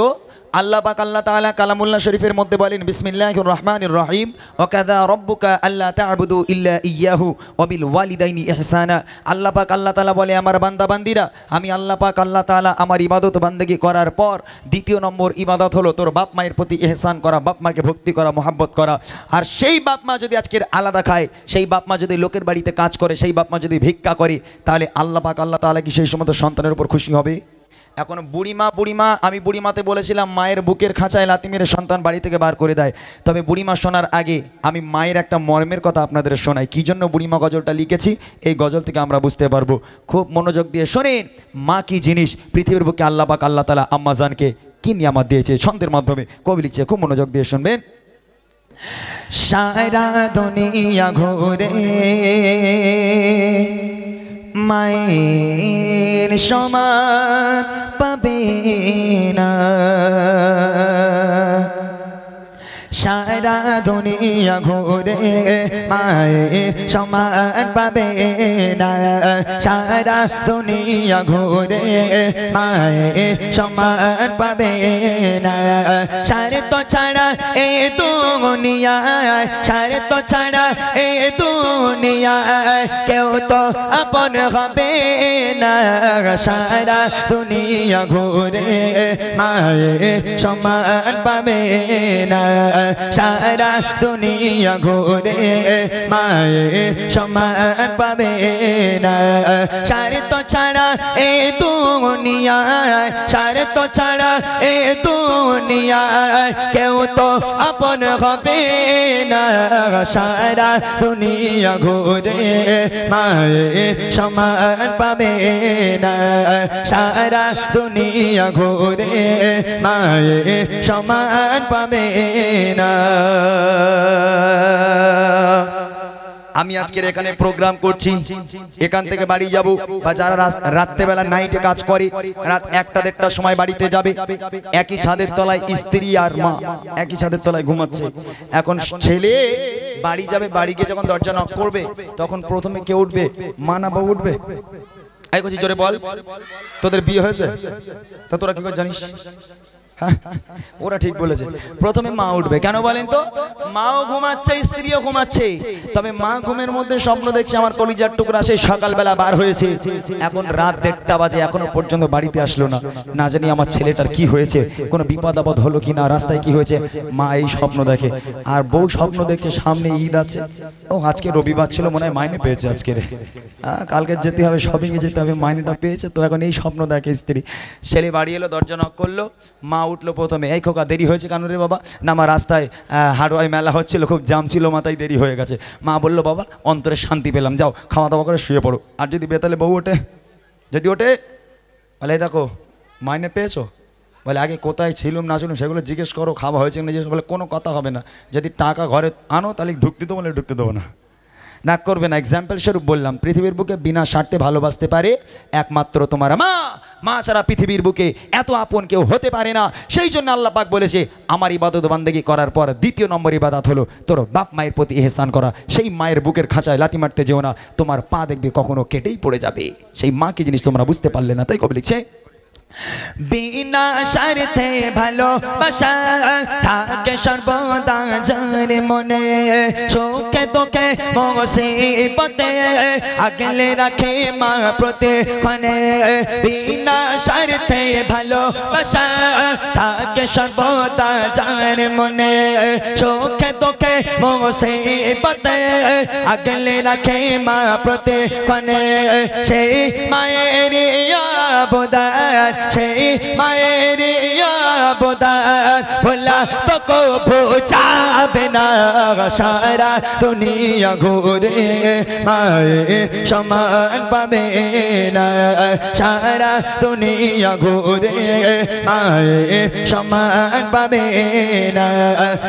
আল্লাহ পাক আল্লাহ তাআলা কালামুল্লাহ শরীফের মধ্যে বলেন, বিসমিল্লাহির রহমানির রহিম, ওয়া কাযা রাব্বুকা আল্লা তা'বুদু ইল্লা ইয়্যাহু ওয়া বিল ওয়ালিদাইনি ইহসানা। আল্লাহ পাক আল্লাহ তাআলা বলে, আমার বান্দা বান্দিরা, আমি আল্লাহ পাক আল্লাহ তাআলা আমার ইবাদত বান্দেগি করার পর দ্বিতীয় নম্বর ইবাদত হলো তোর বাপ মায়ের প্রতি ইহসান করা, বাপ মাকে ভক্তি করা, মহব্বত করা। আর সেই বাপ মা যদি আজকের আলাদা খায়, সেই বাপ মা যদি লোকের বাড়িতে কাজ করে, সেই বাপ মা যদি ভিক্ষা করে, তাহলে আল্লাহ পাক আল্লাহ তাআলা কি সেই সমস্ত সন্তানের উপর খুশি হবে? এখন বুড়িমা, আমি বুড়িমাতে বলেছিলাম মায়ের বুকের খাঁচায় লাথি মেরে সন্তান বাড়ি থেকে বার করে দেয়। তবে বুড়িমা শোনার আগে আমি মায়ের একটা মর্মের কথা আপনাদের শোনাই। কী জন্য বুড়িমা গজলটা লিখেছি, এই গজল থেকে আমরা বুঝতে পারবো। খুব মনোযোগ দিয়ে শোনেন, মা কি জিনিস, পৃথিবীর বুকে আল্লাহ পাক আল্লাহ তাআলা আম্মা জানকে কি নিয়ামত দিয়েছে, ছন্দের মাধ্যমে কবি লিখছে, খুব মনোযোগ দিয়ে শুনবেন। সারা দুনিয়া ঘুরে মায়ের সমান পাবে না, সারা দুনিয়া ঘুরে মায়ের সমান পাবে না সারা দুনিয়া ঘুরে মায়ের সমান পাবে না স্বার্থ ছাড়া এই দুনিয়ায় স্বার্থ ছাড়া এই দুনিয়ায় কেউ তো আপন হবে না সারা দুনিয়া ঘুরে মায়ের সমান পাবে না সারা দুনিয়া ঘুরে মায়ের সমান পাবে না স্বার্থ ছাড়া এই দুনিয়ায় স্বার্থ ছাড়া এই দুনিয়ায় কেউ তো আপন হবে না সারা দুনিয়া ঘুরে মায়ের সমান পাবে না সারা দুনিয়া ঘুরে মায়ের সমান পাবে না আমি আজকের এখানে প্রোগ্রাম করছি, এখান থেকে বাড়ি যাব বা যারা রাত্রেবেলা নাইটে কাজ করে রাত 1টা-1:30টার সময় বাড়িতে যাবে, একই ছাদের তলায় স্ত্রী আর মা একই ছাদের তলায় ঘুমাচ্ছে। এখন ছেলে বাড়ি যাবে, বাড়ি গিয়ে যখন দরজা নক করবে তখন প্রথমে কে উঠবে? মা না বউ উঠবে? এই কথা জোরে বল, তোদের বিয়ে হয়েছে? তা তোরা কি করে জানিস? ওরা ঠিক বলেছে, প্রথমে মা উঠবে। কেন বলেন তো? মাও ঘুমাচ্ছে, স্ত্রীও ঘুমাচ্ছে, তবে মা ঘুমের মধ্যে স্বপ্ন দেখছে আমার কলিজার টুকরা সেই সকালবেলা বার হয়েছে, এখন রাত 1:30 বাজে এখনো পর্যন্ত বাড়িতে আসলো না, না জানি আমার ছেলেটার কি হয়েছে, কোনো বিপদ আপদ হলো কিনা, রাস্তায় কি হয়েছে। মা এই স্বপ্ন দেখে। আর বউ স্বপ্ন দেখছে সামনে ঈদ আছে, ও আজকে রবিবার ছিল মনে হয় মাইনে পেয়েছে আজকে, কালকে যেতে হবে, শপিং এ যেতে হবে, মাইনেটা পেয়েছে, তো এখন এই স্বপ্ন দেখে স্ত্রী। ছেলে বাড়ি এলো, দরজা নক করলো, মা উঠলো প্রথমে, এই খোকা দেরি হয়েছে কেন রে বাবা? না আমার রাস্তায় হাড়োয়াই মেলা হচ্ছিল, খুব জাম ছিল, মাথায় দেরি হয়ে গেছে। মা বললো বাবা অন্তরে শান্তি পেলাম, যাও খাওয়া দাওয়া করে শুয়ে পড়ো। আর যদি বেতালে বউ ওঠে, যদি ওঠে বলে দেখো মাইনে পেয়েছো, বলে আগে কোথায় ছিলুম না ছিলুম সেগুলো জিজ্ঞেস করো, খাওয়া হয়েছে না জিজ্ঞেস, বলে কোনো কথা হবে না, যদি টাকা ঘরে আনো তাহলে ঢুকতে দেবো, বলে ঢুকতে দেবো না, না করবে না। এক্সাম্পল স্বরূপ বললাম, পৃথিবীর বুকে বিনা স্বার্থে ভালোবাসতে পারে একমাত্র তোমার মা। মা ছাড়া পৃথিবীর বুকে এত আপন কেউ হতে পারে না। সেই জন্য আল্লাহ পাক বলেছে আমার ইবাদত বান্দেগি করার পর 2 নম্বর ইবাদত হলো তোর বাপ মায়ের প্রতি ইহসান করা। সেই মায়ের বুকের খাঁচায় লাথি মারতে যেও না, তোমার পা দেখবে কখনো কেটেই পড়ে যাবে। সেই মা কি জিনিস তোমরা বুঝতে পারলে না, তাই কবি লিখছে বিনা স্বার্থে ভালোবাসা থাকে সর্বদা যার মনে, সুখে দুঃখে মুসিবতে আগলে রাখে মা প্রতিক্ষণে। বিনা স্বার্থে ভালোবাসা থাকে সর্বদা যার মনে, সুখে দুঃখে মুসিবতে আগলে রাখে মা প্রতিক্ষণে। সেই মায়ের অবদান, সেই মায়ের অবদান ভোলা তো কবু যাবে না। সারা দুনিয়া ঘুরে মায়ের সমান পাবে না, সারা দুনিয়া ঘুরে মায়ের সমান পাবে না।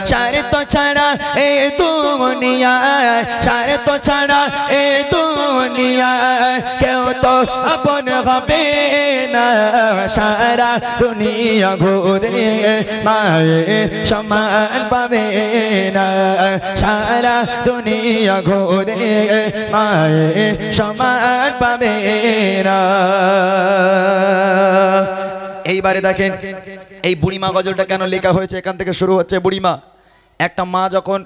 স্বার্থ ছাড়া এই দুনিয়ায়, স্বার্থ ছাড়া এই দুনিয়ায় কেউ তো আপন হবে না। সারা দুনিয়া ঘুরে মায়ের সমান পাবে না, সারা দুনিয়া ঘুরে মায়ের সমান পাবে না। এইবারে দেখেন এই বুড়িমা গজলটা কেন লেখা হয়েছে, এখান থেকে শুরু হচ্ছে। বুড়িমা, একটা মা যখন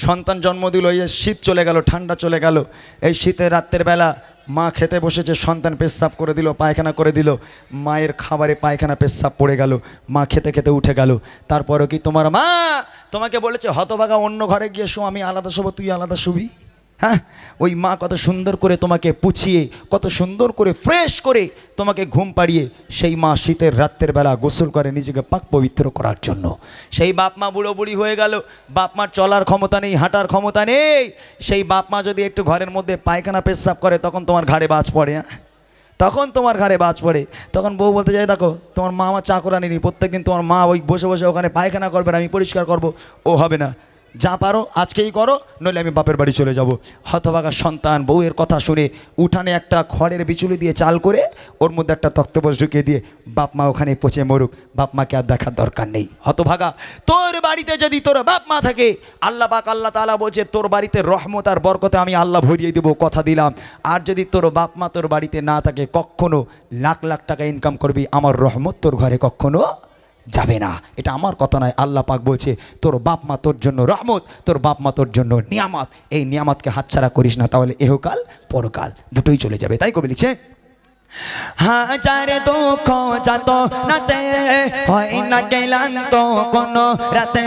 সন্তান জন্ম দিল, এই শীত চলে গেল, ঠান্ডা চলে গেল, এই শীতের রাত্রের বেলা মা খেতে বসেছে, সন্তান পেচ্ছাপ করে দিল, পায়খানা করে দিল, মায়ের খাবারে পায়খানা পেচ্ছাপ পড়ে গেল, মা খেতে খেতে উঠে গেল। তারপরও কি তোমার মা তোমাকে বলেছে হতভাগা অন্য ঘরে গিয়ে শো, আমি আলাদা শোবো, তুই আলাদা শুবি? হ্যাঁ, ওই মা কত সুন্দর করে তোমাকে পুছিয়ে, কত সুন্দর করে ফ্রেশ করে তোমাকে ঘুম পাড়িয়ে, সেই মা শীতের রাত্রের বেলা গোসল করে নিজেকে পাক পবিত্র করার জন্য। সেই বাপ মা বুড়ো বুড়ি হয়ে গেল, বাপ মার চলার ক্ষমতা নেই, হাঁটার ক্ষমতা নেই। সেই বাপ মা যদি একটু ঘরের মধ্যে পায়খানা পেচ্ছাপ করে তখন তোমার ঘাড়ে বাজ পড়ে, তখন তোমার ঘাড়ে বাজ পড়ে। তখন বউ বলতে চাই দেখো তোমার মা আমার চাকরানি, প্রত্যেকদিন তোমার মা ওই বসে বসে ওখানে পায়খানা করবে, আমি পরিষ্কার করব, ও হবে না। যা পারো আজকেই করো, নইলে আমি বাপের বাড়ি চলে যাব। হতভাগা সন্তান বউয়ের কথা শুনে উঠানে একটা খড়ের বিচুলি দিয়ে চাল করে ওর মধ্যে একটা তক্তপোষ ঢুকিয়ে দিয়ে বাপ মা ওখানে পচে মরুক, বাপ মাকে আর দেখার দরকার নেই। হতভাগা, তোর বাড়িতে যদি তোর বাপ মা থাকে, আল্লাহ পাক আল্লাহ তাআলা বলছে তোর বাড়িতে রহমত আর বরকতে আমি আল্লাহ ভরিয়ে দেবো, কথা দিলাম। আর যদি তোর বাপ মা তোর বাড়িতে না থাকে, কখনো লাখ লাখ টাকা ইনকাম করবি, আমার রহমত তোর ঘরে কখনো যাবে না। এটা আমার কথা নয়, আল্লাহ পাক বলছে তোর বাপ মা তোর জন্য রহমত, তোর বাপ মা তোর জন্য নিয়ামত। এই নিয়ামতকে হাতছাড়া করিস না, তাহলে এহকাল পরকাল দুটোই চলে যাবে। তাই কবি লিখছে, হাজার দুঃখ যাত নাতে হয় না ক্লান্ত কোনো রাতে,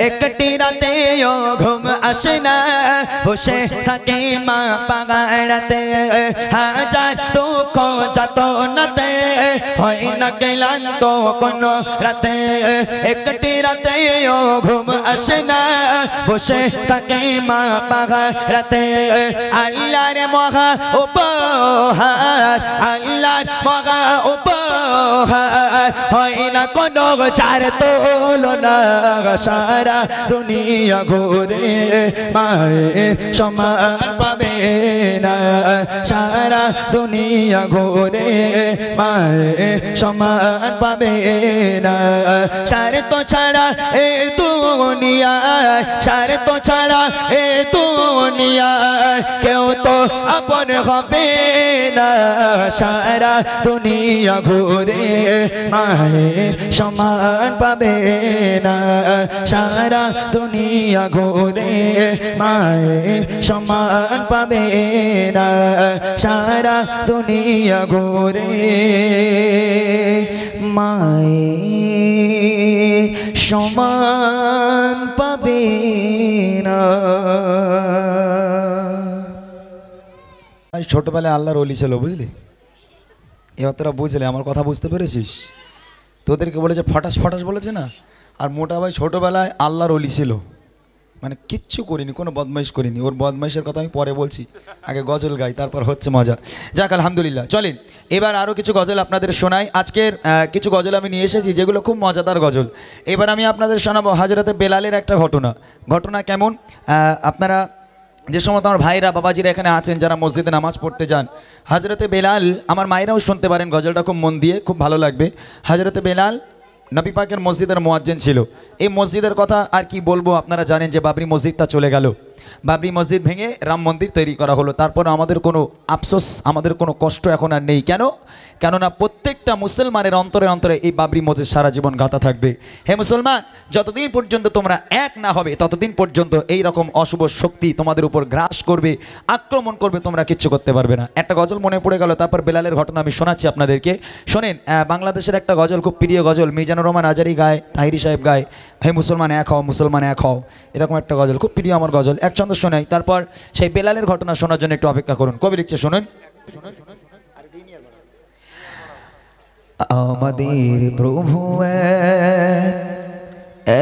একটি রাতে ঘুম আসে না, বসে থাকে মা পাগাড়াতে। হাজার দুঃখ যাত নাতে হয় না ক্লান্ত কোনো রাতে, একটি রাতে ঘুম আসে না, বসে থাকে মা পাগাড়াতে। আল্লাহর মহা উপহার, আল্লাহর মহা উপহার, হয় না কোনো চার তুলনা, সারা দুনিয়া ঘুরে মায়ের সমান পাবে না, সারা দুনিয়া ঘুরে মায়ের সমান পাবে না। সারে তো ছাড়া এ দুনিয়ায়, সারে তো ছাড়া এ দুনিয়ায় কেউ তো আপন হবে না, সারা দুনিয়া ঘুরে মায়ের সমান পাবে না, সারা দুনিয়া ঘুরে মায়ের সমান পাবে না, সারা দুনিয়া ঘুরে মায়ের সমান পাবে না। ছোটবেলায় আল্লাহর ওলি ছিল, বুঝলি? এবার তোরা বুঝলে, আমার কথা বুঝতে পেরেছিস? তোদেরকে বলেছে ফটাস ফটাস বলেছে না, আর মোটা ভাই ছোটবেলায় আল্লাহর ওলি ছিল, মানে কিচ্ছু করিনি, কোনো বদমাইশ করিনি। ওর বদমাইশের কথা আমি পরে বলছি, আগে গজল গাই, তারপর হচ্ছে মজা। যাক আলহামদুলিল্লাহ, চলেন এবার আরও কিছু গজল আপনাদের শোনাই। আজকের কিছু গজল আমি নিয়ে এসেছি যেগুলো খুব মজাদার গজল। এবার আমি আপনাদের শোনাবো হযরতে বেলালের একটা ঘটনা। ঘটনা কেমন, আপনারা যে সময় আমার ভাইরা বাবাজিরা এখানে আছেন যারা মসজিদে নামাজ পড়তে যান, হযরতে বেলাল, আমার মায়েরাও শুনতে পারেন গজলটা খুব মন দিয়ে, খুব ভালো লাগবে। হযরতে বেলাল নবী পাকের মসজিদের মুয়াজ্জিন ছিল। এই মসজিদের কথা আর কি বলবো, আপনারা জানেন যে বাবরি মসজিদটা চলে গেল, বাবরি মসজিদ ভেঙে রাম মন্দির তৈরি করা হলো। তারপর আমাদের কোনো আফসোস, আমাদের কোনো কষ্ট এখন আর নেই। কেন? কেননা প্রত্যেকটা মুসলমানের অন্তরে অন্তরে এই বাবরি মসজিদ সারা জীবন গাঁথা থাকবে। হে মুসলমান, যতদিন পর্যন্ত তোমরা এক না হবে, ততদিন পর্যন্ত এই রকম অশুভ শক্তি তোমাদের উপর গ্রাস করবে, আক্রমণ করবে, তোমরা কিচ্ছু করতে পারবে না। একটা গজল মনে পড়ে গেল, তারপর বেলালের ঘটনা আমি শোনাচ্ছি আপনাদেরকে। শোনেন, বাংলাদেশের একটা গজল, খুব প্রিয় গজল, মিজানুর রহমান আজারি গায়, তাহিরি সাহেব গায়, হে মুসলমান এক হও, মুসলমান এক হও, এরকম একটা গজল, খুব প্রিয় আমার গজল। এক ছন্দ শোনাই, তারপর সেই বেলালের ঘটনা শোনার জন্য একটু অপেক্ষা করুন। কবি লিখছে, শুনুন। আমাদের প্রভু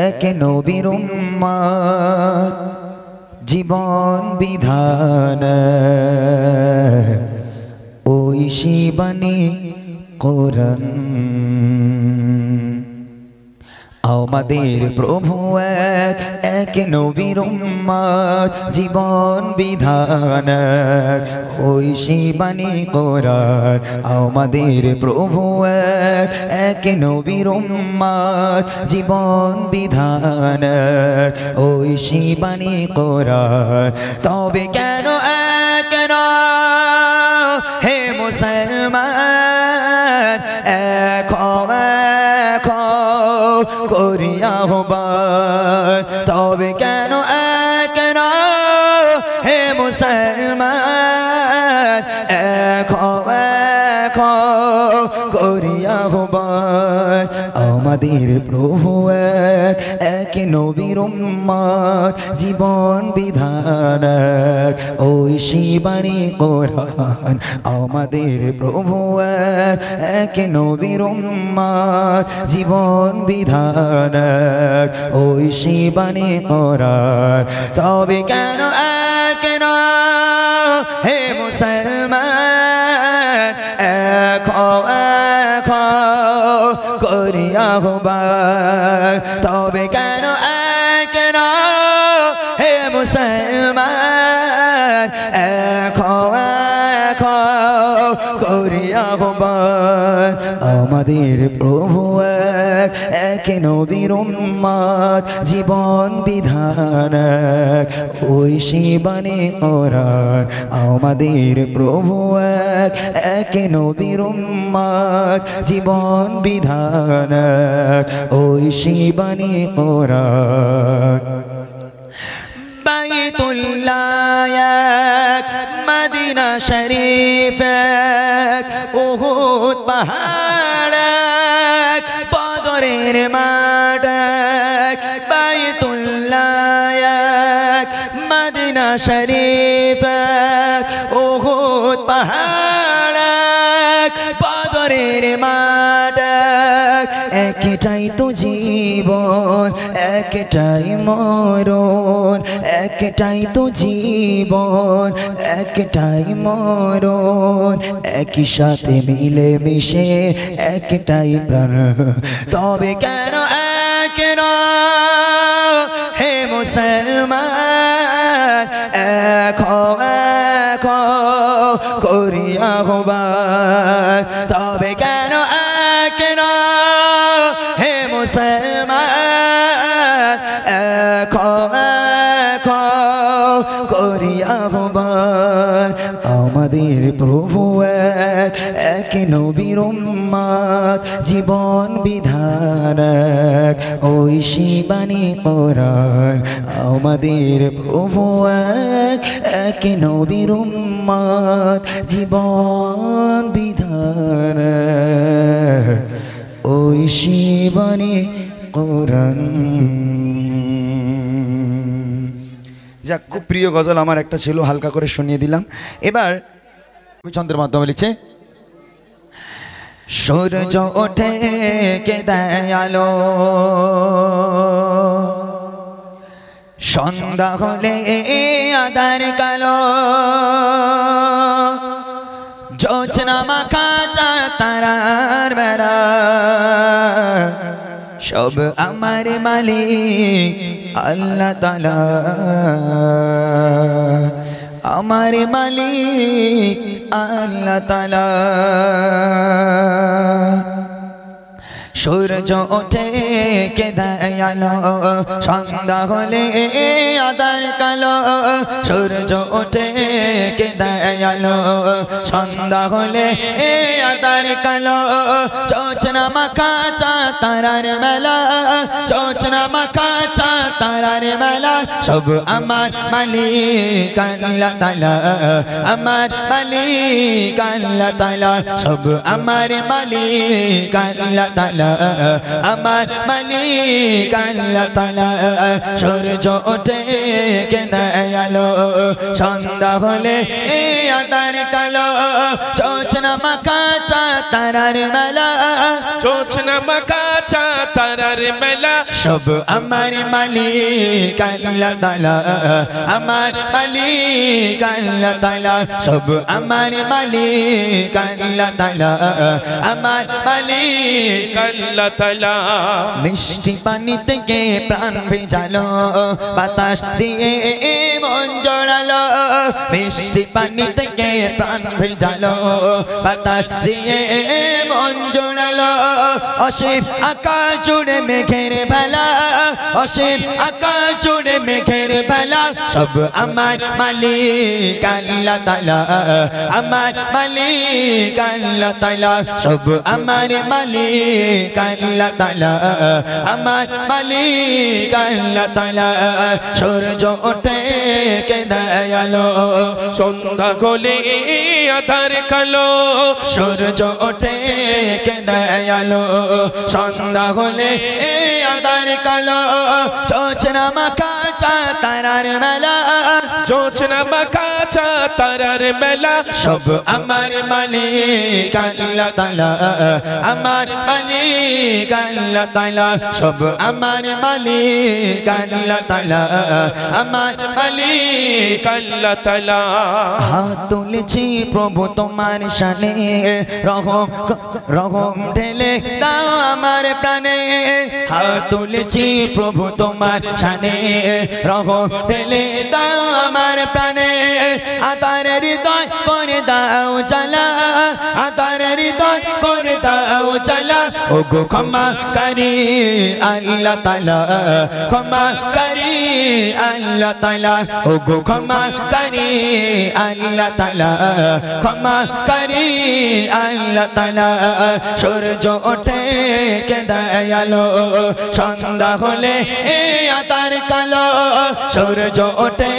এক নবীর উম্মত, জীবন বিধান ওই শিবানী কোরআন। আমাদের প্রভু এক নবীর উম্মত, জীবন বিধান ওই শিবানী কোরআন। আমাদের প্রভু এক নবীর উম্মত, জীবন বিধান ওই শিবানী কোরআন। তবে কেন কেন হে মুসলমান, এক করিয়া হবার, তবে কেন কেন হে মুসলমান, এক করিয়া হবার। আমাদের প্রভু এক নবীর উম্মত, জীবন বিধান ওই শিবানী কোরআন। আমাদের প্রভু এক নবীর উম্মত, জীবন বিধান ওই শিবানী কোরআন। তবে কেন কেন হে মুসলমান, এক করিয়া হবার, তবে কেন কেন মুসলমান এখন করি আহ্বান আমাদের প্রভু এক নবীর উম্মত জীবন বিধান ওই শিবানী কোরআন আমাদের প্রভু এক নবীর উম্মত জীবন বিধান ওই শিবানী কোরআন বাইতুল্লাহ মদিনা শরীফ উহুদ পাহাড় বদরের মাঠ বাইতুল্লাহ মদিনা শরীফ উহুদ পাহাড় বদরের মাঠ একটাই তো জীবন একটাই মরণ একটাই তো জীবন একটাই মরণ একই সাথে মিলে মিশে একটাই প্রাণ তবে কেন এক হে মুসলমান এখন করি আহ্বান তবে কেন এক হে মুসলমান এখন করি আহ্বান আমাদের প্রভু এক নবীর উম্মত জীবন বিধান ওই শিবানী কোরআন আমাদের প্রভু এক নবীর উম্মত জীবন বিধান ওই শিবানী কোরআন যাক খুব প্রিয় গজল আমার একটা ছিল হালকা করে শুনিয়ে দিলাম এবার ছন্দের মাধ্যমে লিখছে সূর্য ওঠে কে দেয় আলো সন্ধ্যা হলে আঁধার কালো জোছনা মাখা চাঁদ তারার বেড়া সব আমার মালিক আল্লাহ তাআলা আমার মালিক আল্লাহ তাআলা সূর্য ওঠে কে দেয় আলো সন্ধ্যা হলে আঁধার কালো সূর্য ওঠে কে দেয় আলো সন্ধ্যা হলে আঁধার কালো জোছনা মাখা চাঁদ তারার মেলা জোছনা মাখা চাঁদ তারার মেলা সব আমার মালিক আল্লাহ তাআলা আমার মালিক আল্লাহ তাআলা সব আমার মালিক আল্লাহ তাআলা আমার মালিক আল্লাহ তাআলা সূর্য ওঠে কে দেয় আলো সন্ধ্যা হলে আঁধার কালো জোছনা মাখা চাঁদ তারার মেলা জোছনা মাখা চাঁদ তারার মেলা সব আমার মালিক আল্লাহ তাআলা আমার মালিক আল্লাহ তাআলা সব আমার মালিক আল্লাহ তাআলা আমার মালিক আল্লাহ তাআলা মিষ্টি পানি থেকে প্রাণ ভেজালো বাতাস দিয়ে মন জড়ালো মিষ্টি পানি থেকে প্রাণ ভেজালো বাতাস দিয়ে মন জড়ালো অসীম আকাশ জুড়ে মেঘের ভেলা অসীম আকাশ জুড়ে মেঘের ভেলা সব আমার মালিক আল্লাহ তাআলা আমার মালিক আল্লাহ তাআলা সব আমার মালিক আল্লাহ তাআলা আমার মালিক আল্লাহ তাআলা সূর্য ওঠে কে দেয় আলো সন্ধ্যা হলে আঁধার কালো সূর্য ওঠে কে দেয় আলো সন্ধ্যা হলে আঁধার কালো জোছনা মাখা চাঁদ তারার মেলা জোছনা মাখা চাঁদ তারার মেলা সব আমার মালিক আল্লাহ তাআলা আমার মালিক আল্লাহ তাআলা সব আমার মালিক আল্লাহ তাআলা আমার মালিক আল্লাহ তাআলা হাত তুলেছি প্রভু তোমার শানে রহম রহম ঢেলে দাও আমার প্রাণে হাত তুলেছি প্রভু তোমার শানে, রহম ঢেলে দাও আমার প্রাণে, আতার হৃদয় করে দাও জ্বালা, আতার হৃদয় করে দাও জ্বালা। ও গো ক্ষমা করি আল্লাহ তাআলা, ক্ষমা করি আল্লাহ তাআলা, ও গো ক্ষমা করি আল্লাহ তাআলা, ক্ষমা করি আল্লাহ তাআলা। সূর্য ওঠে কে দয়ালো, সন্ধ্যা হলে এ আতার কালো, সূর্য ওঠে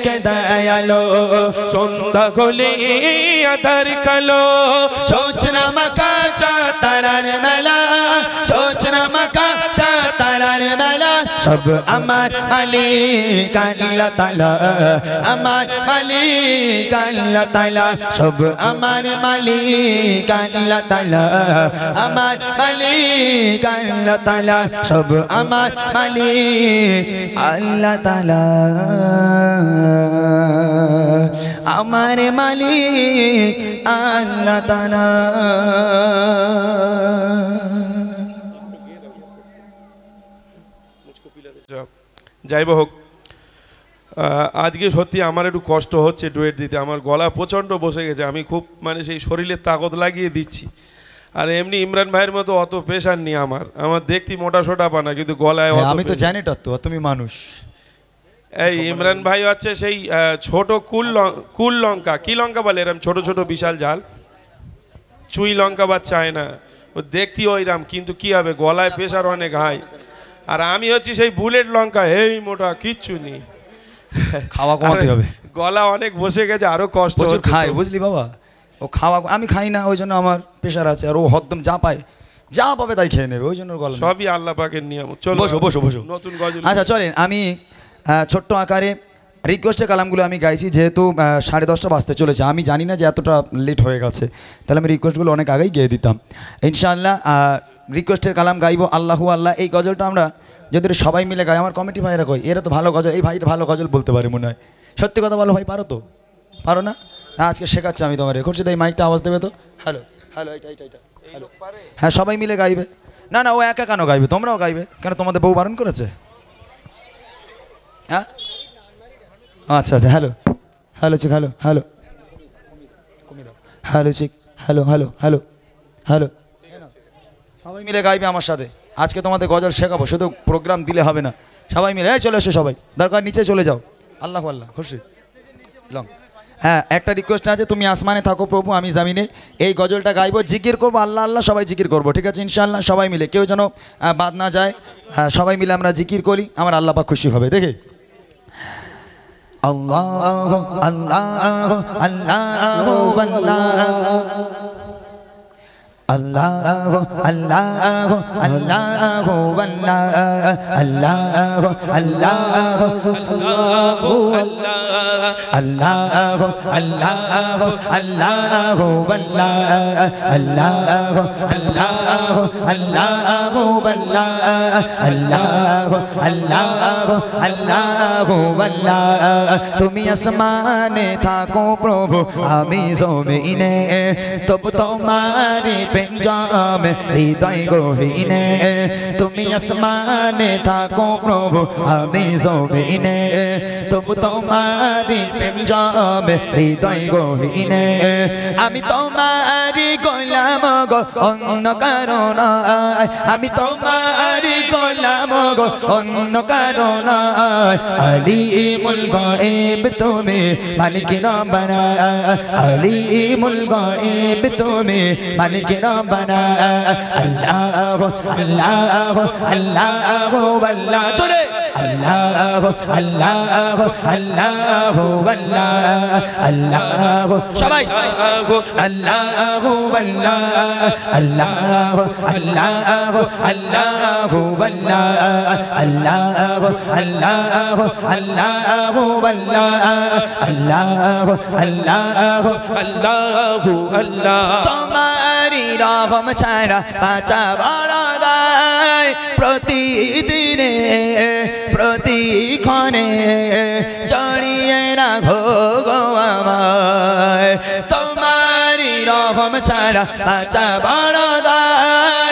কে দয়ালো, সন্ধ্যা হলে আধার কালো, জোছনা মাখা তারার মেলা, জোছনা মাখা তারার মেলা। সব আমার মালিক আল্লাহ তাআলা, আমার মালিক আল্লাহ তাআলা, সব আমার মালিক আল্লাহ তাআলা, আমার মালিক আল্লাহ তাআলা, সব আমার মালিক আল্লাহ তাআলা, আমার মালিক আল্লাহ তাআলা। যাই হোক, আজকে সত্যি আমার একটু কষ্ট হচ্ছে ডুয়েট দিতে, আমার গলা প্রচণ্ড বসে গেছে, আমি খুব মানে সেই শরীরের তাকত লাগিয়ে দিচ্ছি। আর এমনি ইমরান ভাইয়ের মতো অত প্রেশার নেই আমার, আমার দেখতি মোটা সোটা পানা, কিন্তু গলায় আমি তো জানি তো তুমি মানুষ। এই ইমরান ভাই হচ্ছে সেই ছোট কুল লঙ্কা, কি লঙ্কা বলে এরম ছোট ছোট বিশাল ঝাল, চুই লঙ্কা বা চায়না, ও দেখতি ওইরাম, কিন্তু কি হবে গলায় প্রেশার অনেক হাই। আর আমি হচ্ছি সেই বুলেট লঙ্কা, এই মোটা কিচ্ছু নেই, খাওয়া কমাতে হবে, গলা অনেক বসে গেছে, আরো কষ্ট হচ্ছে। খাই বুঝলি বাবা, ও খাওয়া আমি খাই না, ওই জন্য আমার প্রেশার আছে। আর ও হরদম যা পায় যা পাবে তাই খেয়ে নেবে, ওই জন্য গলা। সবই আল্লাহ পাকের নিয়ম। চলো বসো বসো বসো, নতুন গজল। আচ্ছা চলেন, আমি ছোট্ট আকারে রিকোয়েস্টের কালামগুলো আমি গাইছি, যেহেতু 10:30 বাজতে চলেছে, আমি জানি না যে এতটা লেট হয়ে গেছে, তাহলে আমি রিকোয়েস্টগুলো অনেক আগেই গিয়ে দিতাম ইনশাআল্লাহ। রিকোয়েস্টের কালাম গাইবো আল্লাহু আল্লাহ। এই গজলটা আমরা যদি সবাই মিলে গাই, আমার কমিটি ভাইরা কই এরা তো ভালো গজল, এই ভাইটা ভালো গজল বলতে পারে মনে হয়। সত্যি কথা বলো ভাই, পারো তো? পারো না? আজকে শেখাচ্ছি আমি তোমার। খুশি এই মাইকটা আওয়াজ দেবে তো? হ্যালো হ্যালো, এইটা হ্যালো, হ্যাঁ সবাই মিলে গাইবে। না না, ও একা কেন গাইবে, তোমরাও গাইবে। কেন তোমাদের বউ বারণ করেছে? হ্যাঁ আচ্ছা আচ্ছা, হ্যালো হ্যালো চিক, হ্যালো হ্যালো হ্যালো চিক, হ্যালো হ্যালো হ্যালো হ্যালো, সবাই মিলে গাইবে আমার সাথে। আজকে তোমাদের গজল শেখাবো, শুধু প্রোগ্রাম দিলে হবে না, সবাই মিলে চলে এসো, সবাই দরকার নিচে চলে যাও। আল্লাহ আল্লাহ, খুশি লং। হ্যাঁ একটা রিকোয়েস্ট আছে, তুমি আসমানে থাকো প্রভু আমি জামিনে, এই গজলটা গাইবো, জিকির করবো আল্লাহ আল্লাহ, সবাই জিকির করবো, ঠিক আছে ইনশাআল্লাহ। সবাই মিলে, কেউ যেন বাদ না যায়, সবাই মিলে আমরা জিকির করি, আমার আল্লাহ পাক খুশি হবে। দেখে আল্লাহ আল্লাহ আল্লাহ আল্লাহ আল্লাহ আল্লাহ আল্লাহ আল্লাহ আল্লাহ আল্লাহ আল্লাহ আল্লাহ আল্লাহ। তুমি আসমানে থাকো প্রভু আমি জমিনে, তবু তোমারি পেঞ্জামে হৃদয় গহীনে। তুমি আসমানে থাকো প্রভু আমি জমিনে, তবু তোমারি পেঞ্জামে হৃদয় গহীনে। আমি তোমারি গোলাম গো অন্য কারণ, আমি তোমারি গোলাম গো অন্য কারণ। আলিমুল গায়েব তুমি মালিক রব্বানা, আলিমুল গায়েব তুমি মালিক রব্বানা। আল্লাহ আল্লাহ আল্লাহ আল্লাহ, চলে আল্লাহ আল্লাহ আল্লাহ আল্লাহ, সবাই আল্লাহ আল্লাহ আল্লাহ আল্লাহ আল্লাহ আল্লাহ আল্লাহ আল্লাহ আল্লাহ আল্লাহ আল্লাহ আল্লাহ। তোমারি রহম ছাড়া বাঁচা বড় দায়, প্রতিদিনে প্রতিক্ষণে জড়িয়ে রাখো গো আমায়। তোমারি রহম ছাড়া বাঁচা বড় দায়,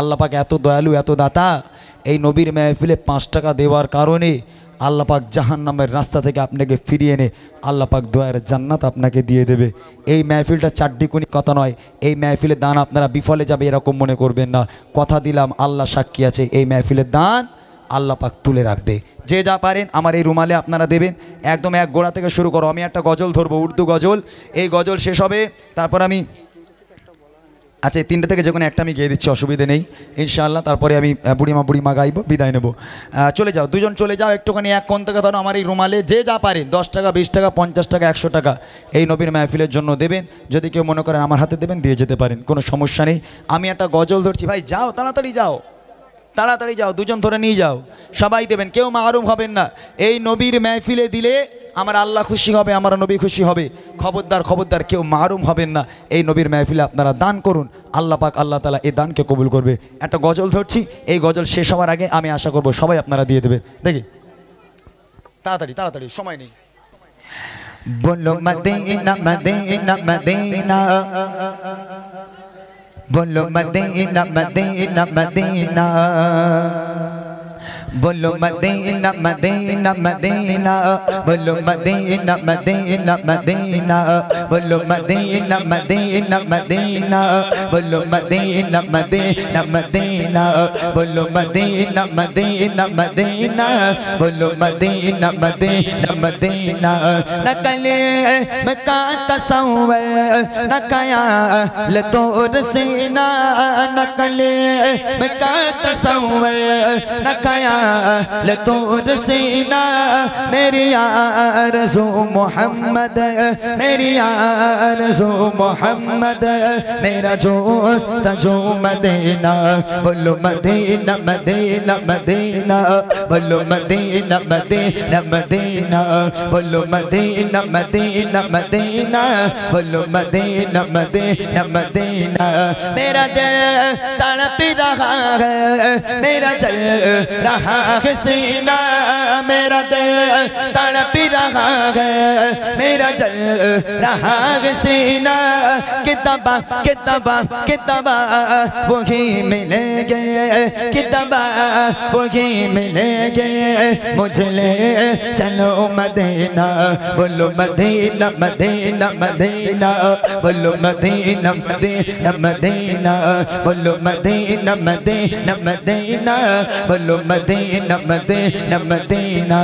আল্লাহ পাক এত দয়ালু এত দাতা, এই নবীর মেহফিলে 5 টাকা দেওয়ার কারণে আল্লাহ পাক জাহান্নামের রাস্তা থেকে আপনাকে ফিরিয়ে এনে আল্লাহ পাক দয়ার জান্নাত আপনাকে দিয়ে দেবে। এই মেহফিলটা চারটিকুনি কথা নয়, এই মেহফিলের দান আপনারা বিফলে যাবে এরকম মনে করবেন না। কথা দিলাম, আল্লাহ সাক্ষী আছে, এই মেহফিলের দান আল্লাহ পাক তুলে রাখবে। যে যা পারেন আমার এই রুমালে আপনারা দেবেন। একদম এক গোড়া থেকে শুরু করো। আমি একটা গজল ধরবো, উর্দু গজল। এই গজল শেষ হবে, তারপর আমি আচ্ছা এই 3টে থেকে যে কোনো একটা আমি গিয়ে দিচ্ছি, অসুবিধে নেই ইনশাআল্লাহ। তারপরে আমি বুড়িমা গাইবো, বিদায় নেবো। চলে যাও, দুজন চলে যাও একটুখানি এক কোণ থেকে ধরো আমার এই রুমালে। যে যা পারেন 10 টাকা 20 টাকা 50 টাকা 100 টাকা এই নবীর মাহফিলের জন্য দেবেন। যদি কেউ মনে করেন আমার হাতে দেবেন, দিয়ে যেতে পারেন, কোনো সমস্যা নেই। আমি একটা গজল ধরছি, ভাই যাও তাড়াতাড়ি যাও, তাড়াতাড়ি যাও, দুজন ধরে নিয়ে যাও, সবাই দেবেন, কেউ মাহরুম হবেন না। এই নবীর মাহফিলে দিলে আমার আল্লাহ খুশি হবে, আমার নবী খুশি হবে। খবরদার খবরদার, কেউ মাহরুম হবেন না। এই নবীর মাহফিলে আপনারা দান করুন, আল্লাহ পাক আল্লাহ তাআলা এই দানকে কবুল করবে। একটা গজল ধরছি, এই গজল শেষ হওয়ার আগে আমি আশা করব সবাই আপনারা দিয়ে দেবেন। দেখি তাড়াতাড়ি তাড়াতাড়ি, সময় নেই। बोलो मदीना मदीना मदीना, बोलो मदीना मदीना मदीना, बोलो मदीना मदीना मदीना, बोलो मदीना मदीना मदीना, बोलो मदीना मदीना मदीना, बोलो मदीना मदीना मदीना, बोलो मदीना मदीना मदीना, बोलो मदीना मदीना मदीना। नकले में का तसव्वुर न कया लतोर सीना, नकले में का तसव्वुर न कया लतोर सीना। मेरी आरज़ू मोहम्मद, मेरी आरज़ू मोहम्मद, मेरा जोश तजो मदीना। बोलो मदीना मदीना मदीना, बोलो मदीना मदीना मदीना, बोलो मदीना मदीना मदीना, बोलो मदीना मदीना मदीना। मेरा दिल तड़प रहा है, मेरा चल रहा है सीना, मेरा दिल तड़प रहा है, मेरा जल रहा है सीना। किताबा किताबा किताबा वही मिलेंगे, किताबा वही मिलेंगे, मुझे ले चलो मदीना। बोलो मदीना मदीना मदीना, बोलो मदीना मदीना मदीना, बोलो मदीना मदीना मदीना, बोलो मदीना मदीना मदीना।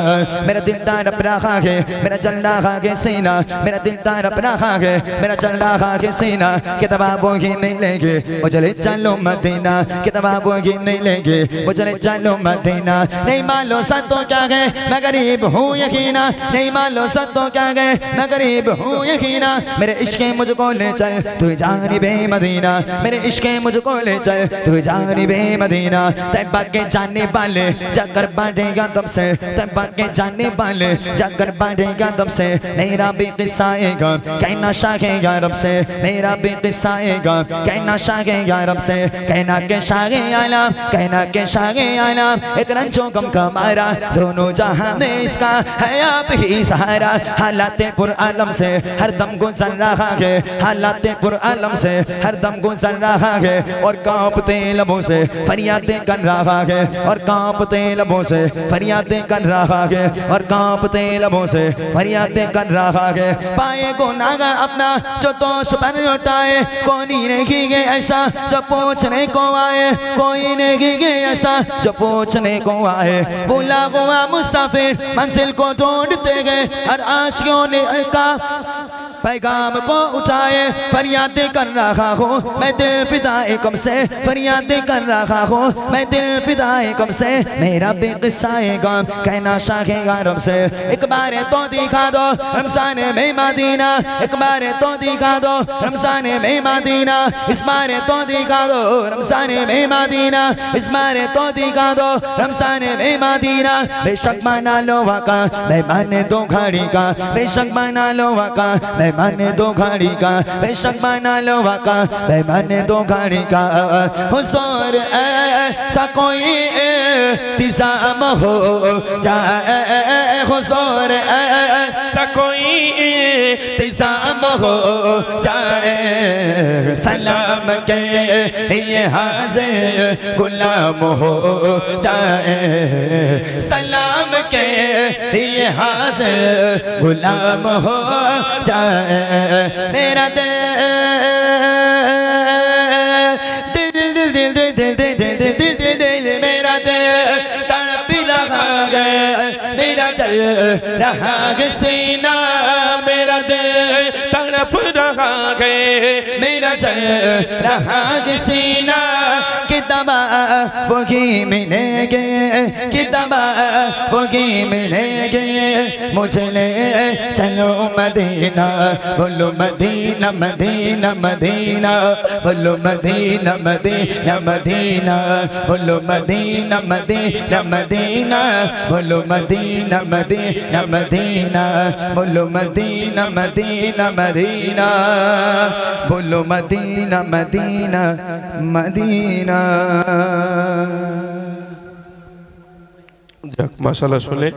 मेरा दिल तड़प रहा है, मेरा चल रहा है सीना, मेरा दिल तड़प रहा है, मेरा चल रहा है सीना। किताबों ही मिलेंगे, मुझे ले चलो मदीना, किताबों ही मिलेंगे, मुझे ले चलो मदीना। नहीं मालूम सच तो क्या है, मैं गरीब हूँ यकीना, नहीं मालूम सच तो क्या है, मैं गरीब हूँ यकीना। मेरे इश्क़ मुझको ले चल तू जानिबे मदीना, मेरे इश्क़ मुझको ले चल तू जानिबे मदीना। तैयबा के जाने वाले जाकर बढ़ेगा तब से, तैयबा के जाने वाले जाकर बढ़ेगा तब से। मेरा भी किस्सा आएगा कहना शाहे या रब से, मेरा भी किस्सा आएगा कहना शाहे या रब से। कहना के शाहे आलम, कहना के शाहे आलम, एक रंजो गम का मारा, दोनों जहां में इसका है आप ही सहारा। हालात पुर आलम से हर दम गुजर रहा है, हालात पुर आलम से हर दम गुजर रहा है, और कांपते लबों से फरियादें कर रहा है, और कांपते लबों से फरियादें कर रहा है, और कांपते लबों से फरियादें कर रहा है। पाए गुनाह अपना जो दोष पर लौटाए, कोई नहीं है ऐसा जो पूछने को आए, कोई नहीं है ऐसा जो पूछने को आए। भूला हुआ मुसाफिर मंजिल को ढूंढते गए, हर आशिकों ने इसका पैगाम को उठाए। फरियादें कर रहा हूँ मैं दिल फिदाए कम से, फरियादें कर रहा हूँ मैं दिल फिदाए कम से। मेरा भी किस्साए गम कहना शाहे गरम से। एक बार तो दिखा दो रमजान में मदीना, एक बार तो दिखा दो रमजान में मदीना, इस बार तो दिखा दो रमजान में मदीना, इस बार तो दिखा दो रमजान में मदीना। बेशक बना लो वाका मैं माने दो घड़ी का, बेशक बना लो वाका मैं पैमाने दो घड़ी का बेशक बना लो आका पैमाने दो घड़ी का हुजूर ऐसा कोई इंतजाम हो जाए हुजूर ऐसा कोई इंतजाम हो जाए सलाम के ये हाजिर गुलाम हो जाए सलाम के ये हाजिर गुलाम हो जाए मेरा दिल मेरा दिल तड़प रहा है मेरा चल रहा है सीना मेरा दिल तड़प रहा है मेरा चल रहा है सीना किताबा वही मिलेंगे किताबा वही मिलेंगे मुझे ले चलो मदीना बोलो मदीना मदीना मदीना बोलो मदीना मदीना मदीना बोलो मदीना मदीना मदीना बोलो मदीना मदीना मदीना बोलो मदीना मदीना मदीना बोलो मदीना मदीना मदीना যাক মাশাআল্লাহ শুনে